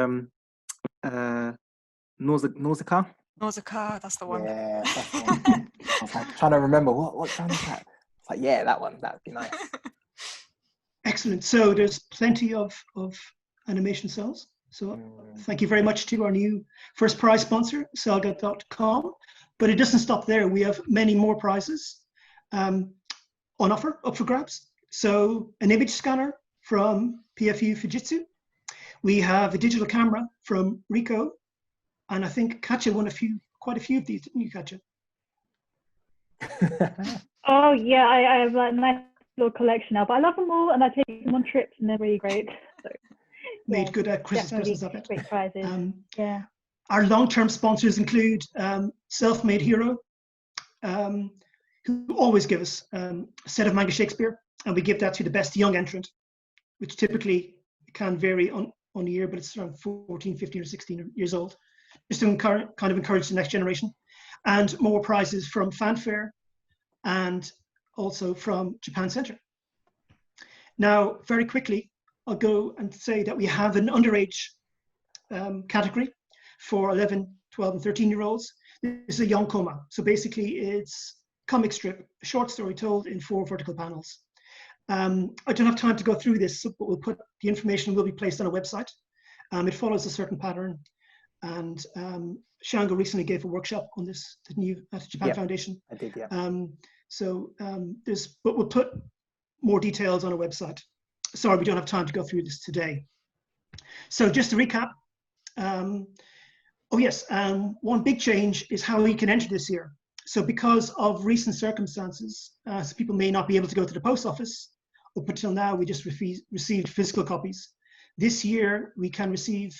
Nausicaa. Nausicaa, that's the one. Yeah, that's the one. I was like trying to remember what genre is that. It's like, yeah, that one. That would be nice. Excellent. So there's plenty of animation cells. So thank you very much to our new first prize sponsor, Selga.com. But it doesn't stop there. We have many more prizes on offer, up for grabs. So an image scanner from PFU Fujitsu. We have a digital camera from Ricoh. And I think Catcher won quite a few of these, didn't you, Catcher? Oh yeah, I have a nice little collection now, but I love them all, and I take them on trips, and they're really great. So, Made good Christmas presents of it. Great prizes. Yeah. Our long-term sponsors include Self-Made Hero, who always give us a set of Manga Shakespeare, and we give that to the best young entrant, which typically can vary on a year, but it's around 14, 15, or 16 years old, just to kind of encourage the next generation. And more prizes from Fanfare and also from Japan Center. Now, very quickly, I'll go and say that we have an underage category for 11, 12, and 13-year-olds. This is a yonkoma. So basically, it's comic strip, a short story told in 4 vertical panels. I don't have time to go through this, but we'll put the information will be placed on a website. It follows a certain pattern. And Shango recently gave a workshop on this at the Japan Foundation. I did, yeah. But we'll put more details on a website. Sorry, we don't have time to go through this today. So just to recap, one big change is how you can enter this year. So because of recent circumstances, so people may not be able to go to the post office. Up until now, we just received physical copies. This year, we can receive,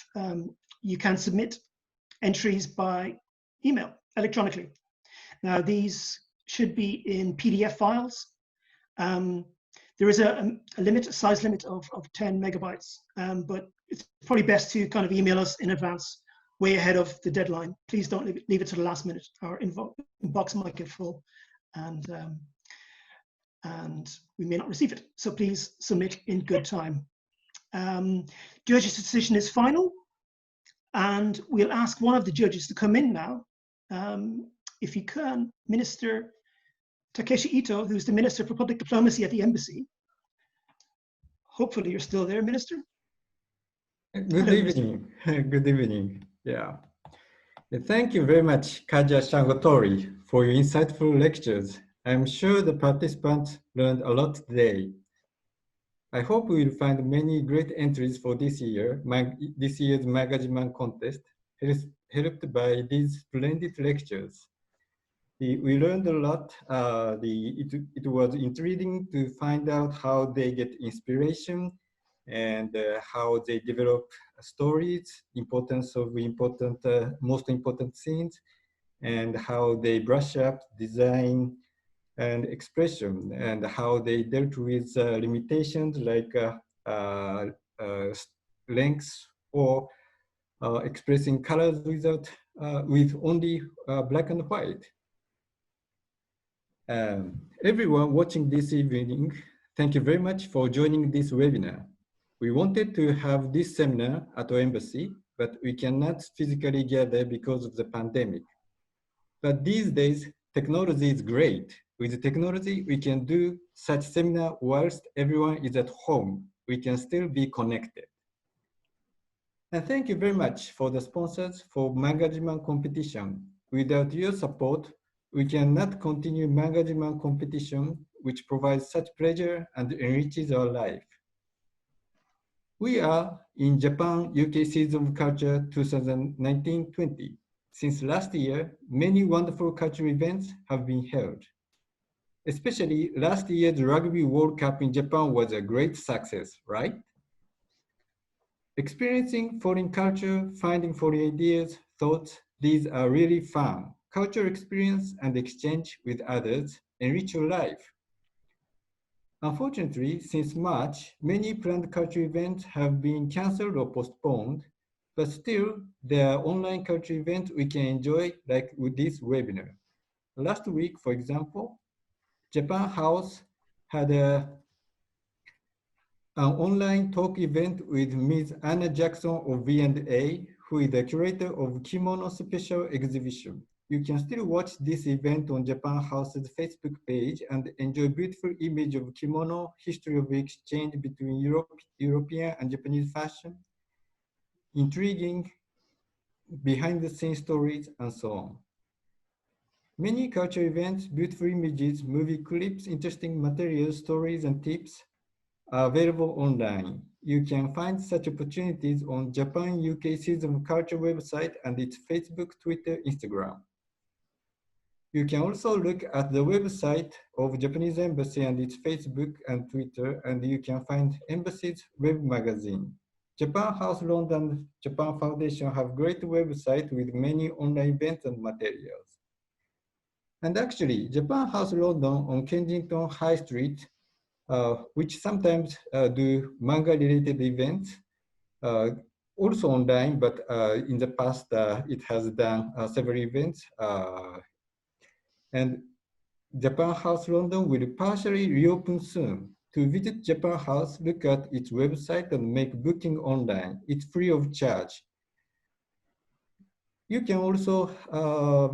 you can submit entries by email, electronically. Now, these should be in PDF files. There is a size limit of 10 megabytes, but it's probably best to kind of email us in advance, way ahead of the deadline. Please don't leave it to the last minute. Our inbox might get full, and we may not receive it. So please submit in good time. Judge's decision is final, and we'll ask one of the judges to come in now. If you can, Minister Takeshi Ito, who's the Minister for Public Diplomacy at the Embassy. Hopefully you're still there, Minister. Good Hello, evening. Good evening. Yeah. Thank you very much, Kaja Shango Tori, for your insightful lectures. I'm sure the participants learned a lot today. I hope we will find many great entries for this year's Manga Jiman contest, helped by these splendid lectures. We learned a lot. It was intriguing to find out how they get inspiration and how they develop stories, importance of most important scenes, and how they brush up design and expression, and how they dealt with limitations like lengths or expressing colors with only black and white. Everyone watching this evening, thank you very much for joining this webinar. We wanted to have this seminar at our embassy, but we cannot physically gather because of the pandemic. But these days, technology is great. With technology, we can do such seminar whilst everyone is at home. We can still be connected. And thank you very much for the sponsors for Manga Jiman competition. Without your support, we cannot continue Manga Jiman competition, which provides such pleasure and enriches our life. We are in Japan UK Season of Culture 2019-20. Since last year, many wonderful cultural events have been held. Especially last year's Rugby World Cup in Japan was a great success, right? Experiencing foreign culture, finding foreign ideas, thoughts, these are really fun. Cultural experience and exchange with others enrich your life. Unfortunately, since March, many planned cultural events have been canceled or postponed, but still, there are online cultural events we can enjoy, like with this webinar. Last week, for example, Japan House had an online talk event with Ms. Anna Jackson of V&A, who is the curator of Kimono Special Exhibition. You can still watch this event on Japan House's Facebook page and enjoy beautiful image of kimono, history of exchange between European and Japanese fashion, intriguing behind-the-scenes stories, and so on. Many cultural events, beautiful images, movie clips, interesting materials, stories, and tips are available online. You can find such opportunities on Japan UK Season of Culture website and its Facebook, Twitter, Instagram. You can also look at the website of Japanese Embassy and its Facebook and Twitter, and you can find Embassy's web magazine. Japan House London Japan Foundation have great website with many online events and materials. And actually, Japan House London on Kensington High Street, which sometimes do manga-related events, also online, but in the past it has done several events. And Japan House London will partially reopen soon. To visit Japan House, look at its website and make booking online. It's free of charge. You can also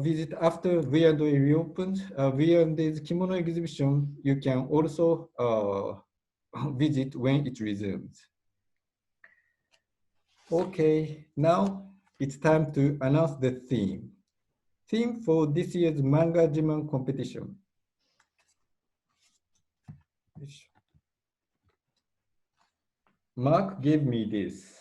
visit after V&A reopens. V&A's kimono exhibition, you can also visit when it resumes. Okay, now it's time to announce the theme. Theme for this year's Manga Jiman competition. Mark gave me this.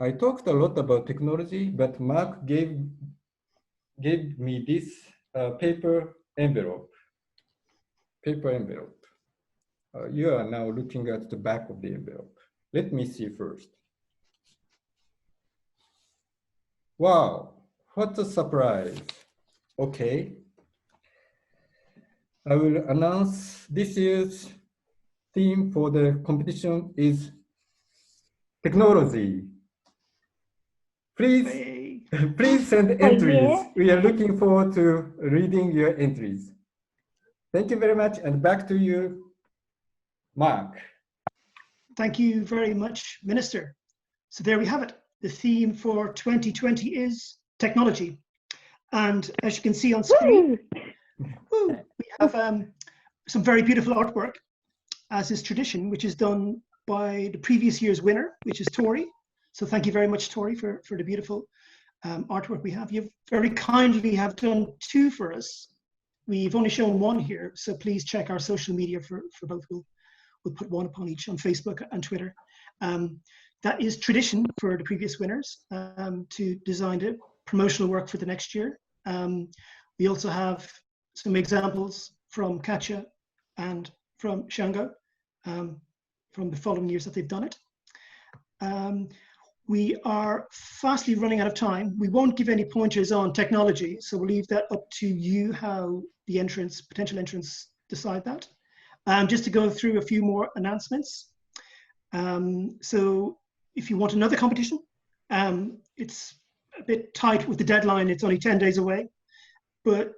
I talked a lot about technology, but Mark gave me this paper envelope. You are now looking at the back of the envelope. Let me see first. Wow, what a surprise. Okay. I will announce this year's theme for the competition is technology. Please, please send entries. We are looking forward to reading your entries. Thank you very much, and back to you. Mark. Thank you very much, Minister. So there we have it. The theme for 2020 is technology. And as you can see on screen, we have some very beautiful artwork, as is tradition, which is done by the previous year's winner, which is Tori. So thank you very much, Tori, for the beautiful artwork we have. You very kindly have done 2 for us. We've only shown 1 here, so please check our social media for both. We'll put 1 upon each on Facebook and Twitter. That is tradition for the previous winners to design the promotional work for the next year. We also have some examples from Catcher and from Shango from the following years that they've done it. We are fastly running out of time. We won't give any pointers on technology, so we'll leave that up to you how the potential entrants decide that. Just to go through a few more announcements. So if you want another competition, it's a bit tight with the deadline. It's only 10 days away, but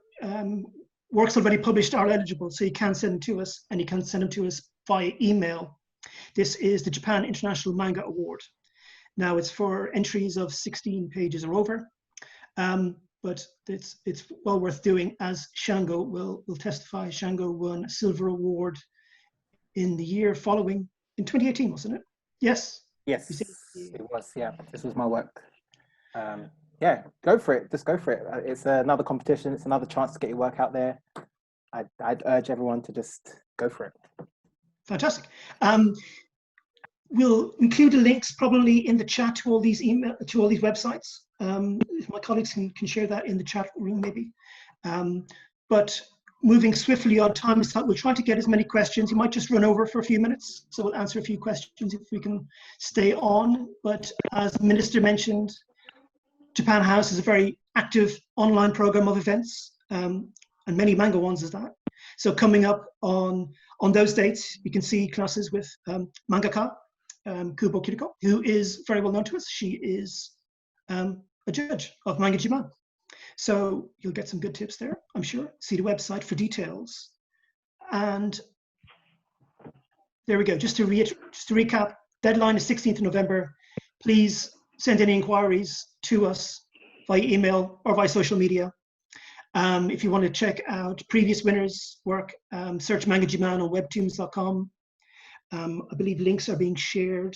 works already published are eligible, so you can send them to us, and you can send them to us via email. This is the Japan International Manga Award. Now it's for entries of 16 pages or over, but it's well worth doing, as Shango will testify. Shango won a silver award in the year following, in 2018, wasn't it? Yes. Yes, it was. Yeah, this was my work. Yeah, go for it. Just go for it. It's another competition. It's another chance to get your work out there. I'd urge everyone to just go for it. Fantastic. We'll include the links probably in the chat to all these websites. If my colleagues can share that in the chat room, maybe. But moving swiftly on time, we'll try to get as many questions. You might just run over for a few minutes, so we'll answer a few questions if we can stay on. But as the Minister mentioned, Japan House is a very active online program of events, and many manga ones is that. So coming up on those dates, you can see classes with mangaka Kubo Kiriko, who is very well known to us. She is a judge of Manga Jiman. So you'll get some good tips there, I'm sure. See the website for details. And there we go. Just to recap, deadline is 16th of November. Please send any inquiries to us via email or via social media. If you want to check out previous winners' work, search Manga Jiman on webtoons.com. I believe links are being shared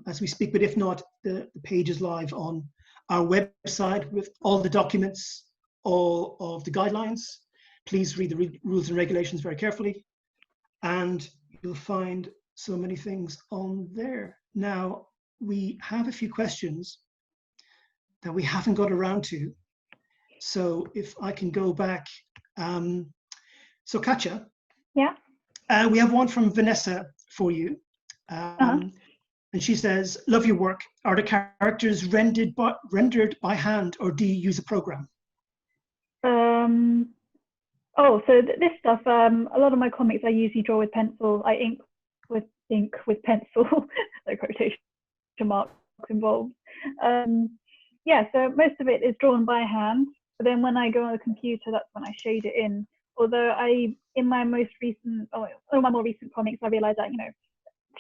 as we speak, but if not, the page is live on our website with all the documents, all of the guidelines. Please read the rules and regulations very carefully, and you'll find so many things on there. Now, we have a few questions that we haven't got around to. So if I can go back. So Katja, yeah, we have one from Vanessa for you. And she says, love your work. Are the characters rendered by hand, or do you use a program? Oh, so this stuff, a lot of my comics I usually draw with pencil. I ink with pencil, no quotation marks involved. Yeah, so most of it is drawn by hand, but then when I go on the computer, that's when I shade it in. Although in my more recent comics, I realized that,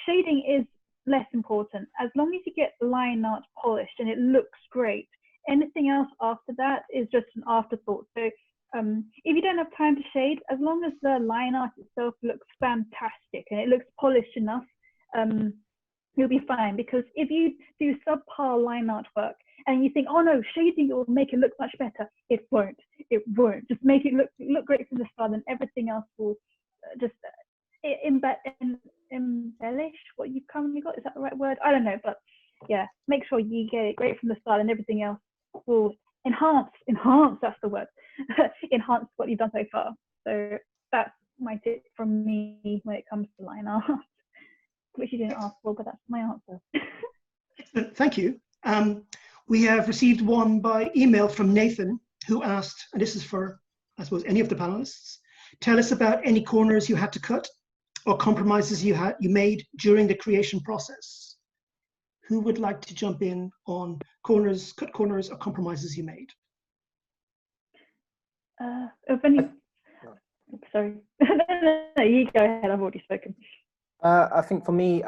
shading is less important. As long as you get line art polished and it looks great, anything else after that is just an afterthought. So if you don't have time to shade, as long as the line art itself looks fantastic and it looks polished enough, you'll be fine. Because if you do subpar line art work and you think, oh no, shading will make it look much better, it won't. It won't. Just make it look great from the start, and everything else will just embellish what you've currently got. Is that the right word? I don't know, but yeah, make sure you get it great from the start, and everything else will enhance, that's the word, enhance what you've done so far. So that's my tip from me when it comes to line art, which you didn't ask for, but that's my answer. Excellent, thank you. We have received one by email from Nathan, who asked, and this is for, I suppose, any of the panelists, tell us about any corners you had to cut or compromises you made during the creation process. Who would like to jump in on cut corners or compromises you made? Sorry. No, you go ahead, I've already spoken. I think for me,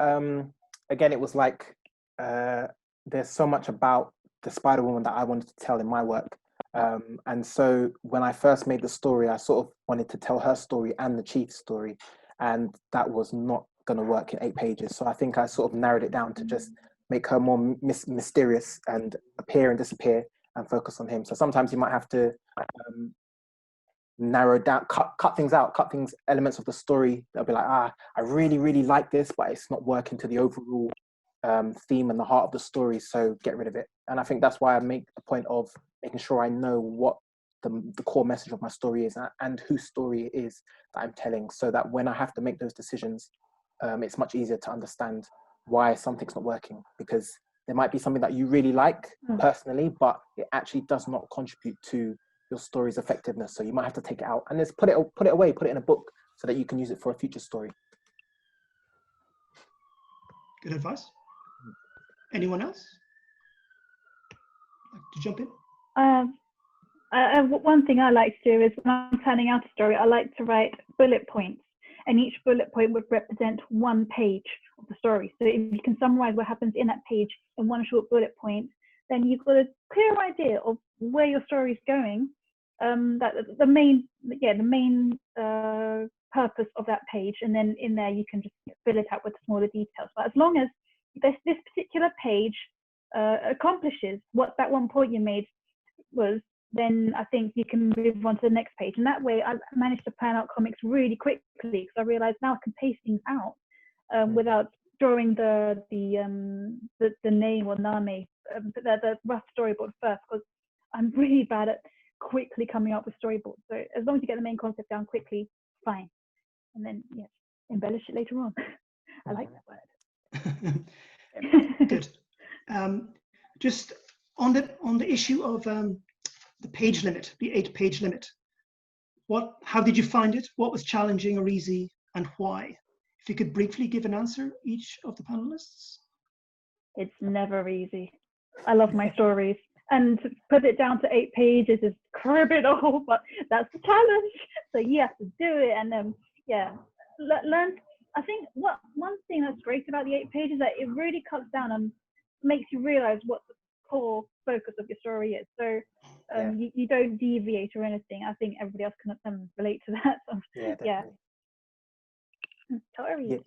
again, it was like there's so much about the Spider Woman that I wanted to tell in my work. And so when I first made the story, I sort of wanted to tell her story and the Chief's story. And that was not going to work in 8 pages. So I think I sort of narrowed it down to just make her more mysterious and appear and disappear and focus on him. So sometimes you might have to narrow down, cut things out, elements of the story. They'll be like, I really, really like this, but it's not working to the overall theme and the heart of the story, so get rid of it. And I think that's why I make a point of making sure I know what the core message of my story is and whose story it is that I'm telling, so that when I have to make those decisions, it's much easier to understand why something's not working, because there might be something that you really like personally, but it actually does not contribute to your story's effectiveness. So you might have to take it out and just put it away, put it in a book so that you can use it for a future story. Good advice. Anyone else like to jump in? One thing I like to do is when I'm planning out a story, I like to write bullet points, and each bullet point would represent one page of the story. So if you can summarize what happens in that page in one short bullet point, then you've got a clear idea of where your story is going. That the main purpose of that page, and then in there you can just fill it out with smaller details. But as long as this particular page accomplishes what that one point you made was, then I think you can move on to the next page. And that way I managed to plan out comics really quickly, because I realized now I can pace things out without drawing the name or name, the rough storyboard first, because I'm really bad at quickly coming up with storyboards. So as long as you get the main concept down quickly, fine. And then embellish it later on. I like that word. Good. Just on the issue of the page limit, the 8-page limit, how did you find it? What was challenging or easy, and why? If you could briefly give an answer, each of the panelists. It's never easy. I love my stories, and to put it down to 8 pages is crib it all, but that's the challenge. So you have to do it, and then learn. I think one thing that's great about the 8 pages is that it really cuts down and makes you realize what the core focus of your story is. So you don't deviate or anything. I think everybody else can relate to that. So, Tori.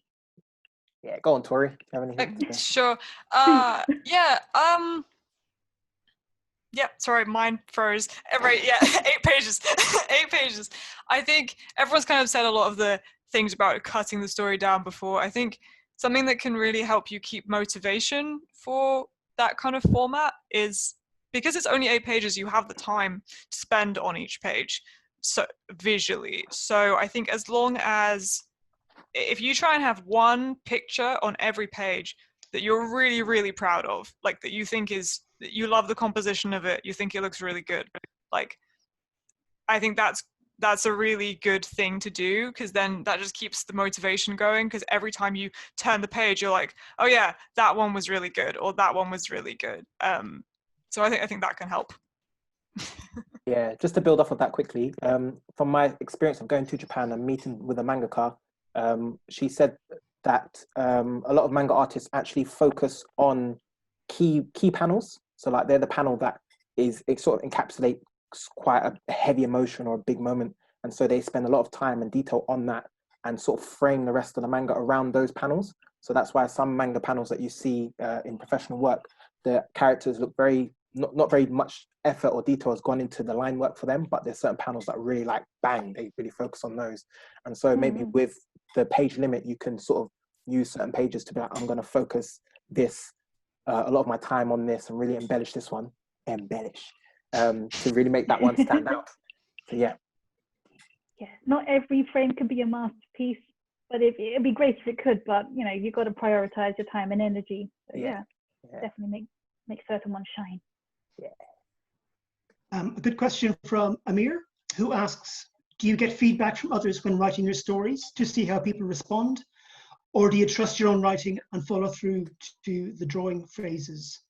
Yeah, go on, Tori. Have anything to say? Sure. Sorry, mine froze. Right, 8 pages. 8 pages. I think everyone's kind of said a lot of the things about cutting the story down before. I think something that can really help you keep motivation for that kind of format is, because it's only 8 pages, you have the time to spend on each page, so visually. So I think as long as, if you try and have one picture on every page that you're really, really proud of, like that you think that you love the composition of it, you think it looks really good, like, I think that's a really good thing to do, because then that just keeps the motivation going, because every time you turn the page, you're like, oh yeah, that one was really good, or that one was really good. So I think that can help. Yeah, just to build off of that quickly, from my experience of going to Japan and meeting with a mangaka, she said that a lot of manga artists actually focus on key panels. So like they're the panel that it sort of encapsulates quite a heavy emotion or a big moment, and so they spend a lot of time and detail on that and sort of frame the rest of the manga around those panels. So that's why some manga panels that you see in professional work, the characters look not very much effort or detail has gone into the line work for them, but there's certain panels that really like bang, they really focus on those. And so maybe with the page limit, you can sort of use certain pages to be like, I'm going to focus a lot of my time on this and really embellish this one, to really make that one stand out. So yeah, not every frame can be a masterpiece, but it'd be great if it could, but you've got to prioritize your time and energy. So definitely make certain ones shine. A good question from Amir, who asks, do you get feedback from others when writing your stories to see how people respond? Or do you trust your own writing and follow through to the drawing phases?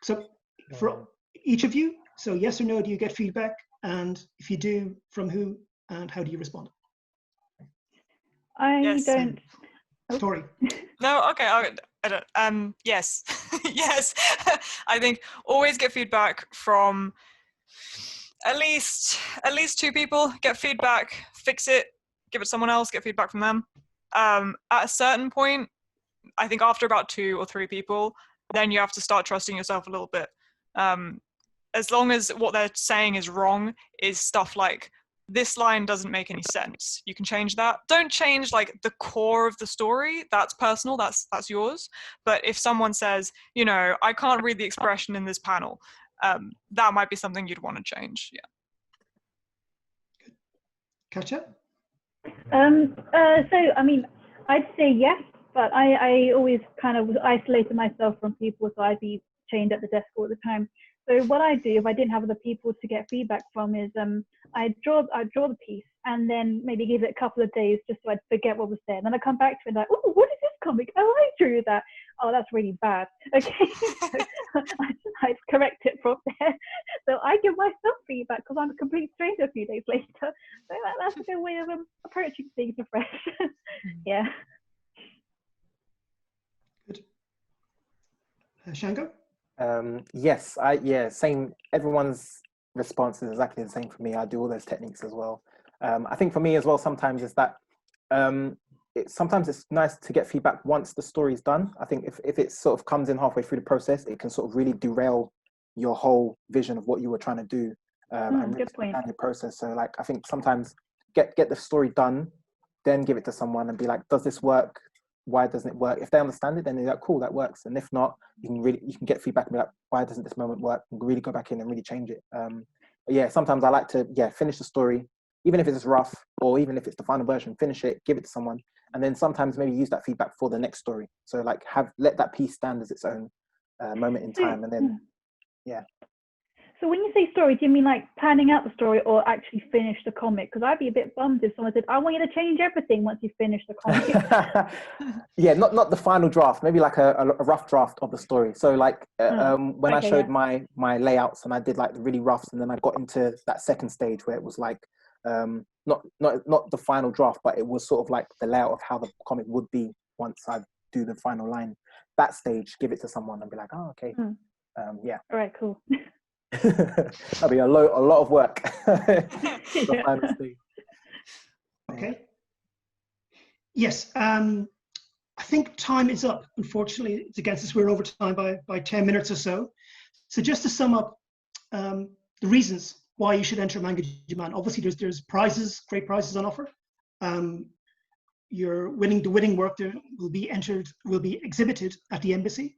So for each of you, so yes or no, do you get feedback? And if you do, from who and how do you respond? I don't. Tori. No, okay. I don't. Yes, yes. I think always get feedback from at least 2 people. Get feedback, fix it, give it to someone else, get feedback from them. At a certain point, I think after about 2 or 3 people, then you have to start trusting yourself a little bit. As long as what they're saying is wrong, is stuff like, this line doesn't make any sense, you can change that. Don't change like the core of the story, that's personal, that's yours. But if someone says, you know, I can't read the expression in this panel, that might be something you'd want to change. Yeah. Catcher? So, I mean, I'd say yes, but I always kind of isolated myself from people, so I'd be chained at the desk all the time. So what I do if I didn't have other people to get feedback from is I'd draw the piece and then maybe give it a couple of days just so I'd forget what was there. And then I come back to it and like, oh, what is this comic? Oh, I drew that. Oh, that's really bad. Okay, so I'd correct it from there. So I give myself feedback because I'm a complete stranger a few days later. So that's a good way of approaching things afresh. Yeah. Good. Shango? Yes, same. Everyone's response is exactly the same for me. I do all those techniques as well. I think for me as well, sometimes is that sometimes it's nice to get feedback once the story's done. I think if it sort of comes in halfway through the process, it can sort of really derail your whole vision of what you were trying to do and really slow down your process. So like, I think sometimes get the story done, then give it to someone and be like, does this work? Why doesn't it work? If they understand it, then they're like, cool, that works. And if not, you can get feedback and be like, why doesn't this moment work? And really go back in and really change it. But yeah, sometimes I like to finish the story, even if it's rough or even if it's the final version, finish it, give it to someone, and then sometimes maybe use that feedback for the next story. So like let that piece stand as its own moment in time, and then So when you say story, do you mean like planning out the story or actually finish the comic? Because I'd be a bit bummed if someone said, I want you to change everything once you finish the comic. Yeah, not the final draft, maybe like a rough draft of the story. So like when I showed my layouts and I did like the really roughs, and then I got into that second stage where it was like not the final draft, but it was sort of like the layout of how the comic would be once I do the final line. That stage, give it to someone and be like, oh, okay. Yeah. All right, cool. That'll be a lot of work. The final stage. Okay. Yes. I think time is up. Unfortunately, it's against us. We're over time by 10 minutes or so. So just to sum up the reasons why you should enter Manga Jiman. Obviously, there's prizes, great prizes on offer. The winning work there will be exhibited at the embassy,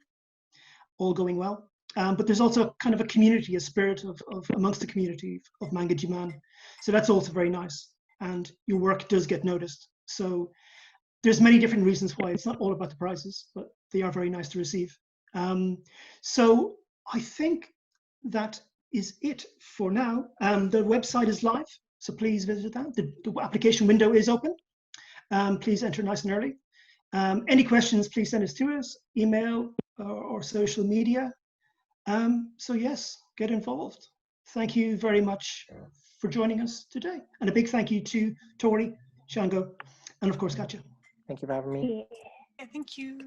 all going well. But there's also kind of a community, a spirit of amongst the community of Manga Jiman. So that's also very nice. And your work does get noticed. So there's many different reasons why. It's not all about the prizes, but they are very nice to receive. So I think that is it for now. The website is live, so please visit that. The application window is open. Please enter nice and early. Any questions, please send us to us, email or social media. So yes, get involved. Thank you very much for joining us today. And a big thank you to Tori, Shango, and of course, Katja. Thank you for having me. Yeah, thank you.